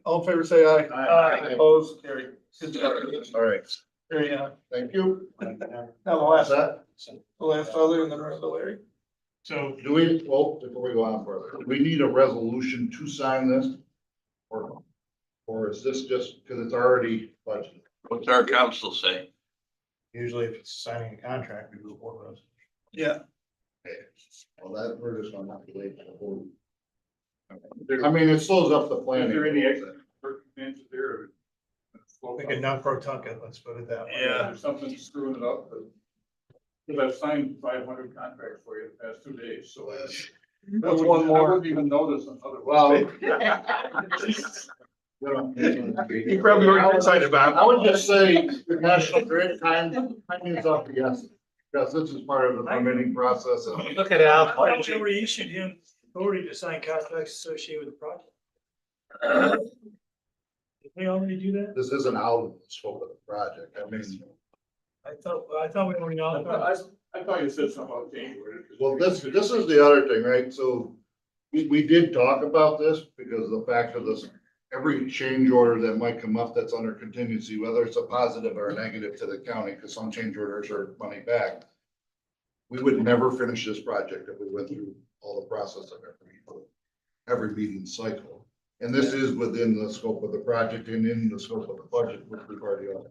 All in favor, say aye. Aye. Opposed, carry. Good job. All right, Carry on. thank you. Now That's that. the last other and then rest of Larry. So Do we, well, before we go on further, do we need a resolution to sign this? Or is this just, because it's already budgeted? What's our council say? Usually if it's signing a contract, we do a board resolution. Yeah. Okay. Well, that, we're just gonna have to wait for the whole. I mean, it slows up the planning. Is there any circumstances there? Like a non-pro tunket, let's put it that way. Yeah. There's something screwing it up, but. Because I've signed 500 contracts for you the past 2 days, so. That's one more. I wouldn't even notice otherwise. Well. You probably were excited about it. I would just say the National Grid time is up, yes, because this is part of the permitting process. and- Look at Al. Why don't you reissue him authority to sign contracts associated with the project? Did we already do that? This isn't out of the scope of the project. I mean, I thought we already all. I thought you said something about January. well, this is the other thing, right? So we did talk about this because the fact of this, every change order that might come up that's under contingency, whether it's a positive or a negative to the county, because some change orders are money back. We would never finish this project if we went through all the process of every meeting cycle. And this is within the scope of the project and in the scope of the budget, which we've already on.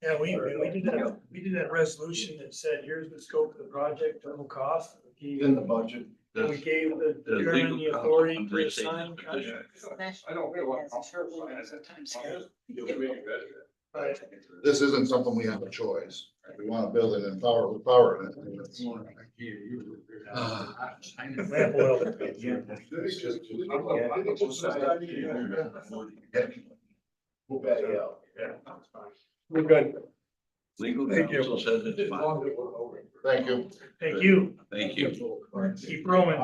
Yeah, we did that resolution that said, here's the scope of the project, total cost. In the budget. And we gave the The chairman the legal counsel authority can to restate sign his position. contracts. I don't know what. Has a short windows of time scale. Right. This isn't something we have a choice. If we want to build it in power, with power in it. and it's- Lamp oil. We're good. Legal Thank you. counsel says it's fine. Thank you. Thank you. Thank you. Keep rolling.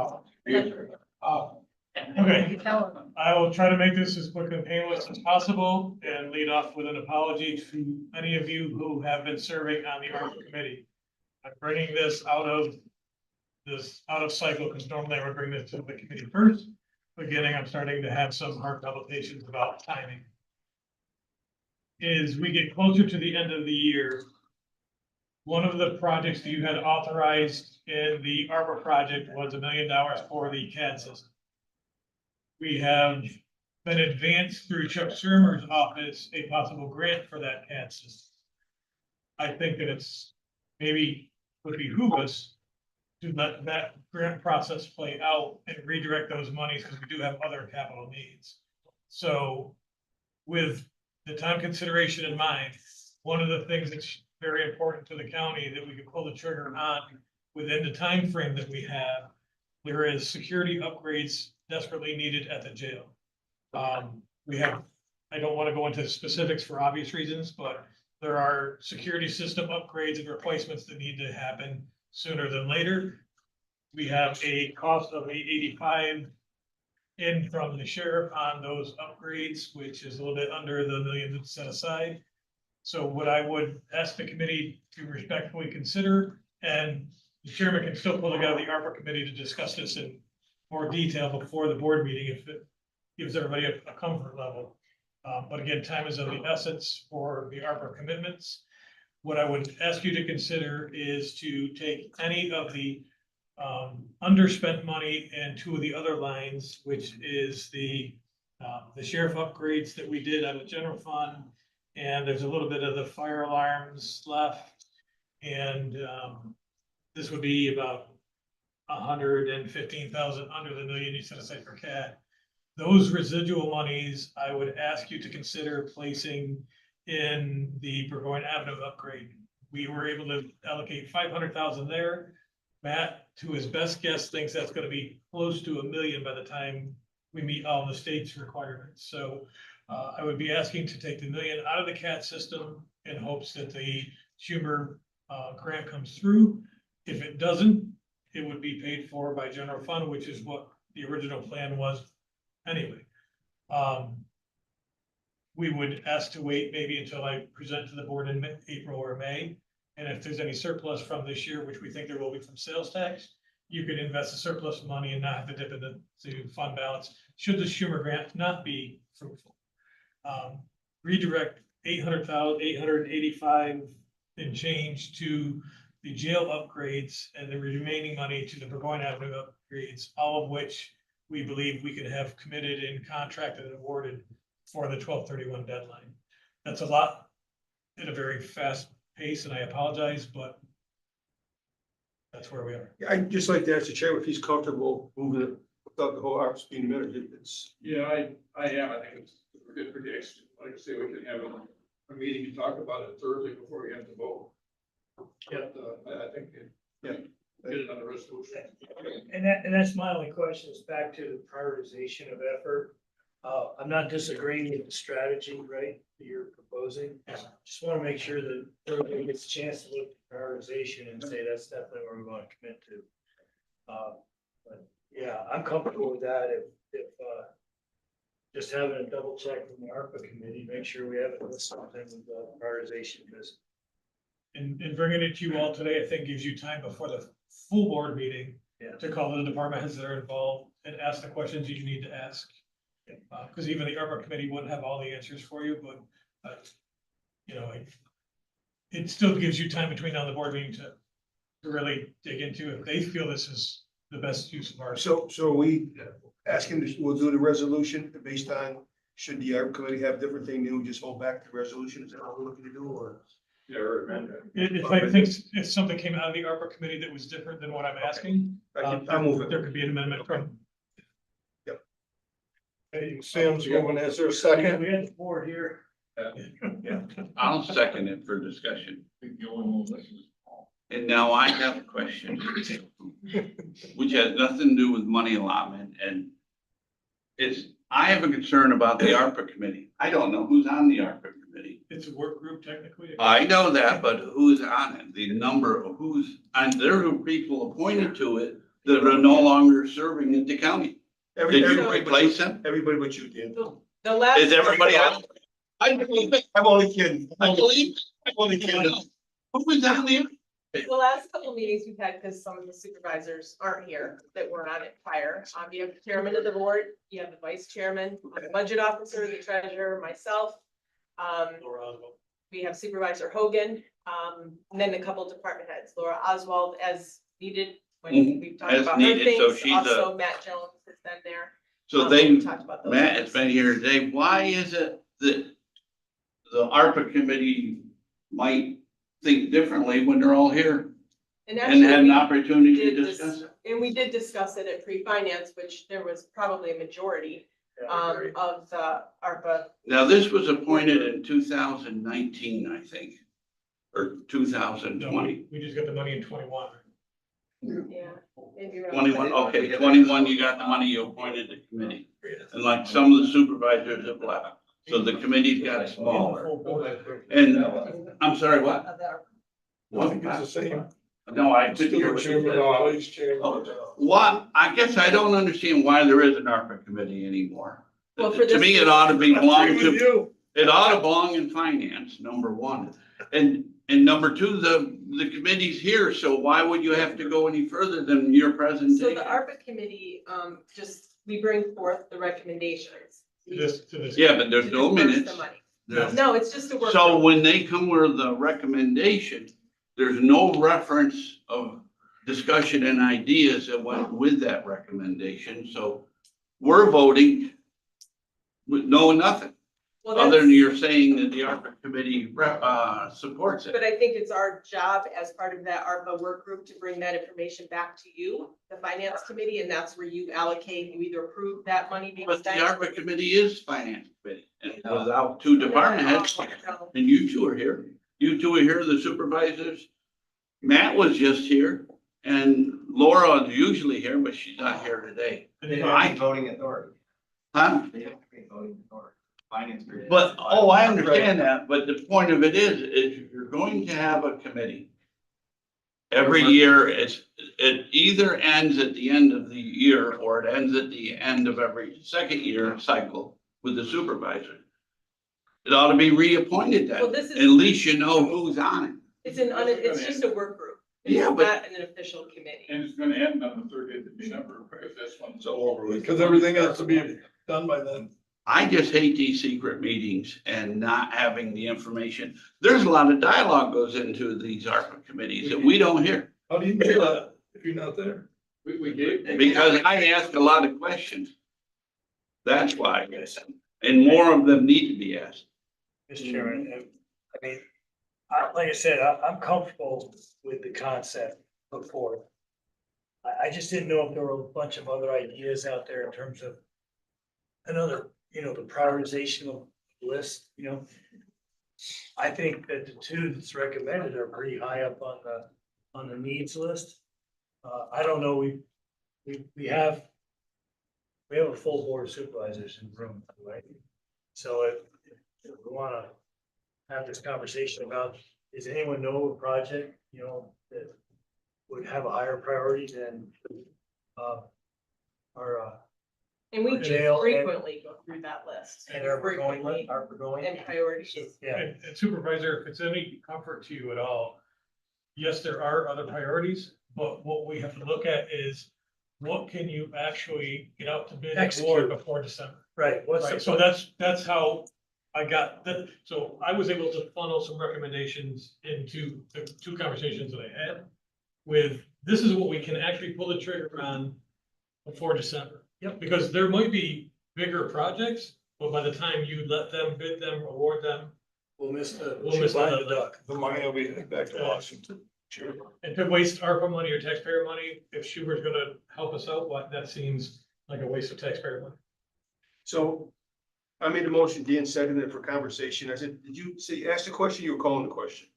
Okay, I will try to make this as quick and painless as possible and lead off with an apology to any of you who have been serving on the ARPA committee. I'm bringing this out of cycle because normally I would bring this to the committee first. Beginning, I'm starting to have some heart palpitations about timing. As we get closer to the end of the year, one of the projects that you had authorized in the ARPA project was $1 million for the CAD system. We have been advanced through Chuck Shermer's office, a possible grant for that CAD system. I think that it's maybe would behoove us to let that grant process play out and redirect those monies, because we do have other capital needs. So with the time consideration in mind, one of the things that's very important to the county that we can pull the trigger on within the time frame that we have, there is security upgrades desperately needed at the jail. We have, I don't want to go into specifics for obvious reasons, but there are security system upgrades and replacements that need to happen sooner than later. We have a cost of $885 in from the sheriff on those upgrades, which is a little bit under the $1 million that's set aside. So what I would ask the committee to respectfully consider, and the chairman can still pull together the ARPA committee to discuss this in more detail before the board meeting if it gives everybody a comfort level. But again, time is of the essence for the ARPA commitments. What I would ask you to consider is to take any of the underspent money and two of the other lines, which is the sheriff upgrades that we did out of general fund. And there's a little bit of the fire alarms left. And this would be about 115,000 under the $1 million you set aside for CAD. Those residual monies, I would ask you to consider placing in the Burgoyne Avenue upgrade. We were able to allocate 500,000 there. Matt, to his best guess, thinks that's gonna be close to $1 million by the time we meet all the state's requirements. So I would be asking to take the $1 million out of the CAT system in hopes that the Schumer grant comes through. If it doesn't, it would be paid for by general fund, which is what the original plan was anyway. We would ask to wait maybe until I present to the board in April or May. And if there's any surplus from this year, which we think there will be from sales tax, you could invest the surplus money and not have to dip into fund balance should the Schumer grant not be fruitful. Redirect 885 and change to the jail upgrades and the remaining money to the Burgoyne Avenue upgrades, all of which we believe we could have committed and contracted and awarded for the 12/31 deadline. That's a lot at a very fast pace, and I apologize, but that's where we are. Yeah, I'd just like to ask the chair if he's comfortable moving it without the whole ARPA being amended. It's. Yeah, I am. I think it's a good prediction. Like I say, we can have a meeting and talk about it thoroughly before we have to vote. Yeah. But I think, get it on the resolution. And that's my only question is back to the prioritization of effort. I'm not disagreeing with the strategy, right, that you're proposing. Just want to make sure that everybody gets a chance to look at prioritization and say that's definitely where we want to commit to. But yeah, I'm comfortable with that if just having a double check from the ARPA committee, make sure we haven't missed something with the prioritization, because And bringing it to you all today, I think gives you time before the full board meeting Yeah. to call the department heads that are involved and ask the questions you need to ask. Because even the ARPA committee wouldn't have all the answers for you, but you know, it still gives you time between now and the board meeting to really dig into if they feel this is the best use of our. So we asking, we'll do the resolution based on, should the ARPA committee have different thing, then we just hold back the resolution? Is that what we're looking to do, or? Yeah, or amend it. If I think if something came out of the ARPA committee that was different than what I'm asking, I'll move it. there could be an amendment from. Hey, Sam's moving. Is there a second? we had the board here. I'll second it for discussion. And now I have a question, which has nothing to do with money allotment, and I have a concern about the ARPA committee. I don't know who's on the ARPA committee. It's a work group technically. I know that, but who's on it? The number of and there are people appointed to it that are no longer serving in the county. Did you replace them? Everybody but you, Dan. The last. Is everybody on? I believe it. I'm only kidding. I believe. I'm only kidding. Who was on there? The last couple of meetings we've had, because some of the supervisors aren't here that were on it prior. You have the chairman of the board, you have the vice chairman, the budget officer, the treasurer, myself. We have Supervisor Hogan, and then a couple department heads, Laura Oswald as needed. When we've talked As about her needed, so things, she's also Matt Jones has been there. So we've talked about those Matt things. has been here today. Why is it that the ARPA committee might think differently when they're all here And and had an actually, opportunity we to did discuss it. and we did discuss it at pre-finance, which there was probably a majority of the ARPA. Now, this was appointed in 2019, I think, or 2020. We just got the money in 21. Yeah. maybe around 21, okay, 21, you got the money, you appointed the committee. And like some of the supervisors have left, so the committee's got smaller. And, I'm sorry, what? I think it's the same. No, I couldn't hear what you said. What, I guess I don't understand why there is an ARPA committee anymore. Well, for To me, this- it ought to be belong With to, you. it ought to belong in finance, number one. And number two, the committee's here, so why would you have to go any further than your So presentation? the ARPA committee, we bring forth the recommendations. To this. Yeah, but there's to no disperse the minutes. money. There's- No, it's just a work. So group. when they come with the recommendation, there's no reference of discussion and ideas that went with that recommendation, so we're voting with knowing nothing, Well, other than that's- you're saying that the ARPA committee, supports it. But I think it's our job as part of that ARPA work group to bring that information back to you, the finance committee, and that's where you allocate, you either approve that money being But the spent. ARPA committee is finance committee, and without two department heads, and you two are here, the supervisors. Matt was just here, and Laura is usually here, but she's not here today. They have any voting authority. Huh? They have any voting authority. Finance. group. But, oh, I understand that, but the point of it is you're going to have a committee. Every year, it either ends at the end of the year, or it ends at the end of every second year cycle with the supervisor. It ought to be reappointed Well, then, this is- at least you know who's on it. It's just a work group. Yeah, It's but- not an official committee. And it's gonna end on the 30th of December, if this one's over with. Because everything has to be done by then. I just hate these secret meetings and not having the information. There's a lot of dialogue goes into these ARPA committees that we don't hear. How do you know that if you're not there? We gave. Because I ask a lot of questions. That's why, and more of them need to be asked. Mr. Chairman, I mean, like I said, I'm comfortable with the concept put forth. I just didn't know if there were a bunch of other ideas out there in terms of another, the prioritization of list, I think that the two that's recommended are pretty high up on the needs list. I don't know, we have a full board of supervisors in the room, right? So if we wanna have this conversation about, does anyone know a project, that would have a higher priority than, our, And we do Jail and- frequently go through that list. and our going, Frequently. our going? And priorities. Yeah, And Supervisor, if it's any comfort to you at all, yes, there are other priorities, but what we have to look at is what can you actually get out to bid Execute. for before December? right, what's Right, the, so that's how I got that, so I was able to funnel some recommendations into the two conversations that I had with, this is what we can actually pull the trigger on before December. Yep. Because there might be bigger projects, but by the time you let them bid them, award them, we'll miss the, We'll miss blind the- the duck. The money will be headed back to Washington. Sure. and to waste ARPA money or taxpayer money, if Schubert's gonna help us out, what, that seems like a waste of taxpayer money. So I made a motion, Dan seconded it for conversation. I said, did you say, ask the question, you were calling the question?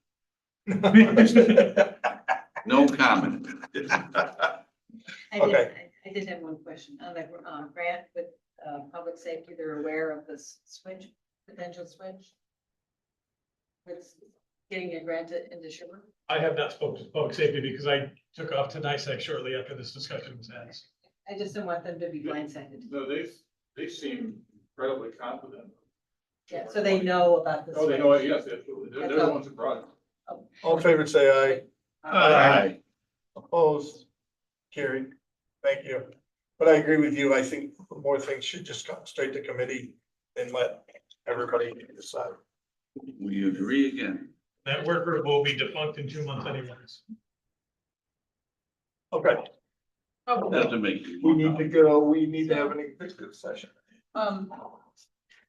No comment. I did have one question on the grant with public safety. They're aware of this potential switch. With getting a grant into Schumer. I have not spoken to public safety because I took off to NICEAG shortly after this discussion was had. I just don't want them to be blindsided. No, they seem incredibly confident. Yeah, so they know about this. Oh, they know it, yes, absolutely. They're the ones who brought it. All in favor, say aye. Aye. Opposed? Carried. Thank you. But I agree with you. I think more things should just come straight to committee and let everybody decide. We agree again. That work group will be defunct in 2 months anyways. Okay, Doesn't make. we need to go, we need to have an executive session.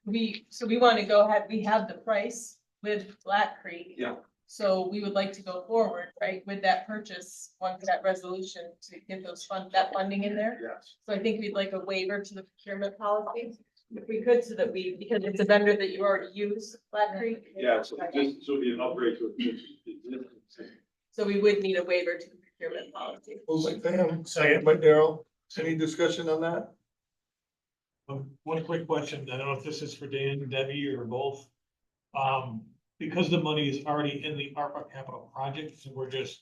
We want to go ahead, we have the price with Black Creek. Yeah. So we would like to go forward, right, with that purchase, once that resolution to get that funding in there. Yes. So I think we'd like a waiver to the procurement policy, if we could, so that because it's a vendor that you already use, Flat Creek. Yeah, so just, so it'd be an upgrade to a. So we would need a waiver to the procurement policy. Moved by Pam, second by Daryl. Any discussion on that? One quick question, I don't know if this is for Dan, Debbie, or both. Because the money is already in the ARPA capital project, and we're just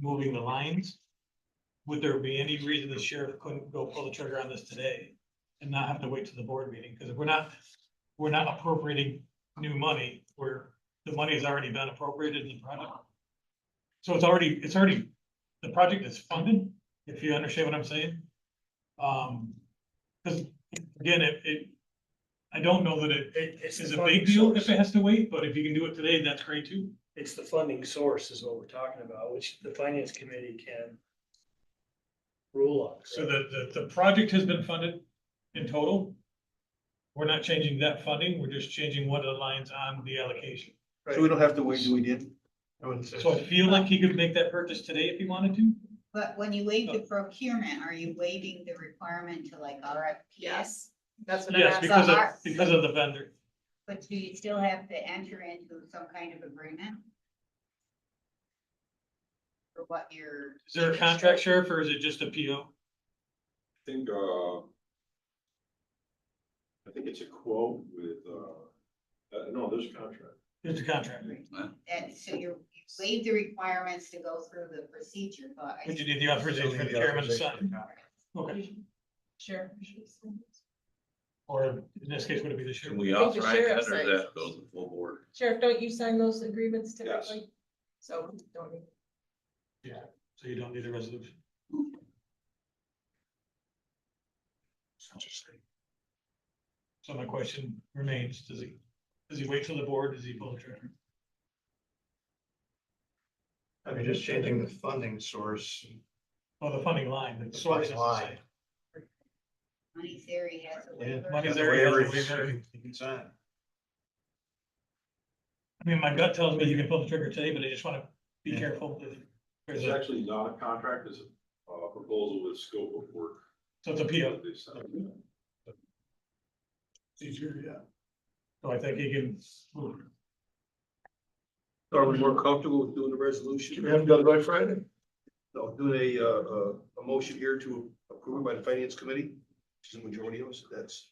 moving the lines. Would there be any reason the sheriff couldn't go pull the trigger on this today and not have to wait to the board meeting? Because if we're not appropriating new money, the money has already been appropriated in the project. So it's already, the project is funded, if you understand what I'm saying. Because again, I don't know that It's is the a big funding deal source. if it has to wait, but if you can do it today, that's great too. It's the funding source is what we're talking about, which the finance committee can rule on. So the project has been funded in total. We're not changing that funding, we're just changing one of the lines on the allocation. So we don't have to wait till we did. So I feel like he could make that purchase today if he wanted to. But when you waive the procurement, are you waiving the requirement to like RFP? Yes, that's what I'm Yes, asking. because of the vendor. But do you still have to enter into some kind of agreement? For what you're. Is there a contract, Sheriff, or is it just a PO? I think it's a quote with, no, there's a contract. It's a contract. And so you waive the requirements to go through the procedure, but. But you need the authorization for the chairman to sign. Okay, Sure. or in this case, would it be the sheriff? Can we I think the authorize that, sheriff or said- does that go to the full board? Sheriff, don't you sign those agreements Yes. typically? So don't need. Yeah, so you don't need a resolution. Interesting. So my question remains, does he wait till the board, does he pull the trigger? I mean, just changing the funding source. Well, the funding line, the source is the line. same. Money theory has a waiver. Money's there, he has a waiver. You can sign. I mean, my gut tells me you can pull the trigger today, but I just wanna be careful. If there's It's a- actually not a contract, it's a proposal with scope of work. So it's a PO, They signed. it's easier, yeah. So I think he can. Are we more comfortable with doing the resolution? We haven't done it by Friday. No, doing a motion here to approve it by the finance committee, which is the majority of us,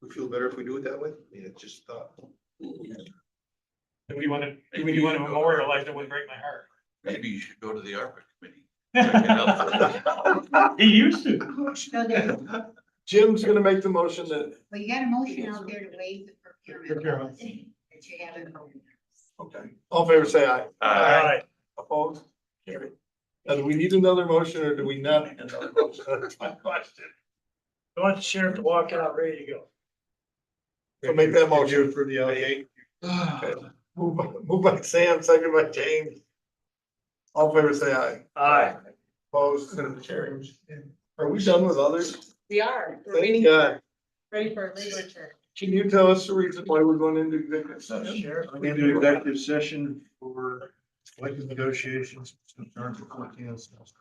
we feel better if we do it that way. I mean, it's just thought. Do we wanna memorialize it, would break my heart. Maybe you should go to the ARPA committee. Check it out. He used to. So there, Jim's gonna make the motion that, but you got a motion out there to waive the procurement Procurement. policy that you haven't voted. okay, all in favor, say aye. Aye. Opposed? Carried. Now, do we need another motion or do we not need another motion? That's my question. I want the sheriff to walk out ready to go. So make that motion. For the allocation. Okay. Move by Sam, second by James. All in favor, say aye. Aye. Opposed? Carried. Are we done with others? We are, we're Thank waiting, God. ready for a literature. Can you tell us the reason why we're going into executive session? Sheriff. Into executive session for collective negotiations concerns with collecting and stuff.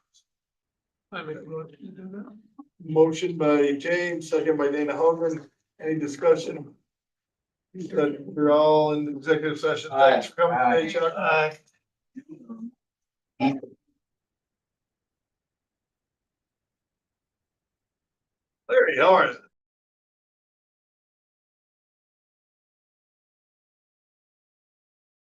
I make a motion to do that. Motion by James, second by Dana Hogan. Any discussion? Good. We're all in executive session. Thanks for coming today, Chuck. Aye. Larry, how are you?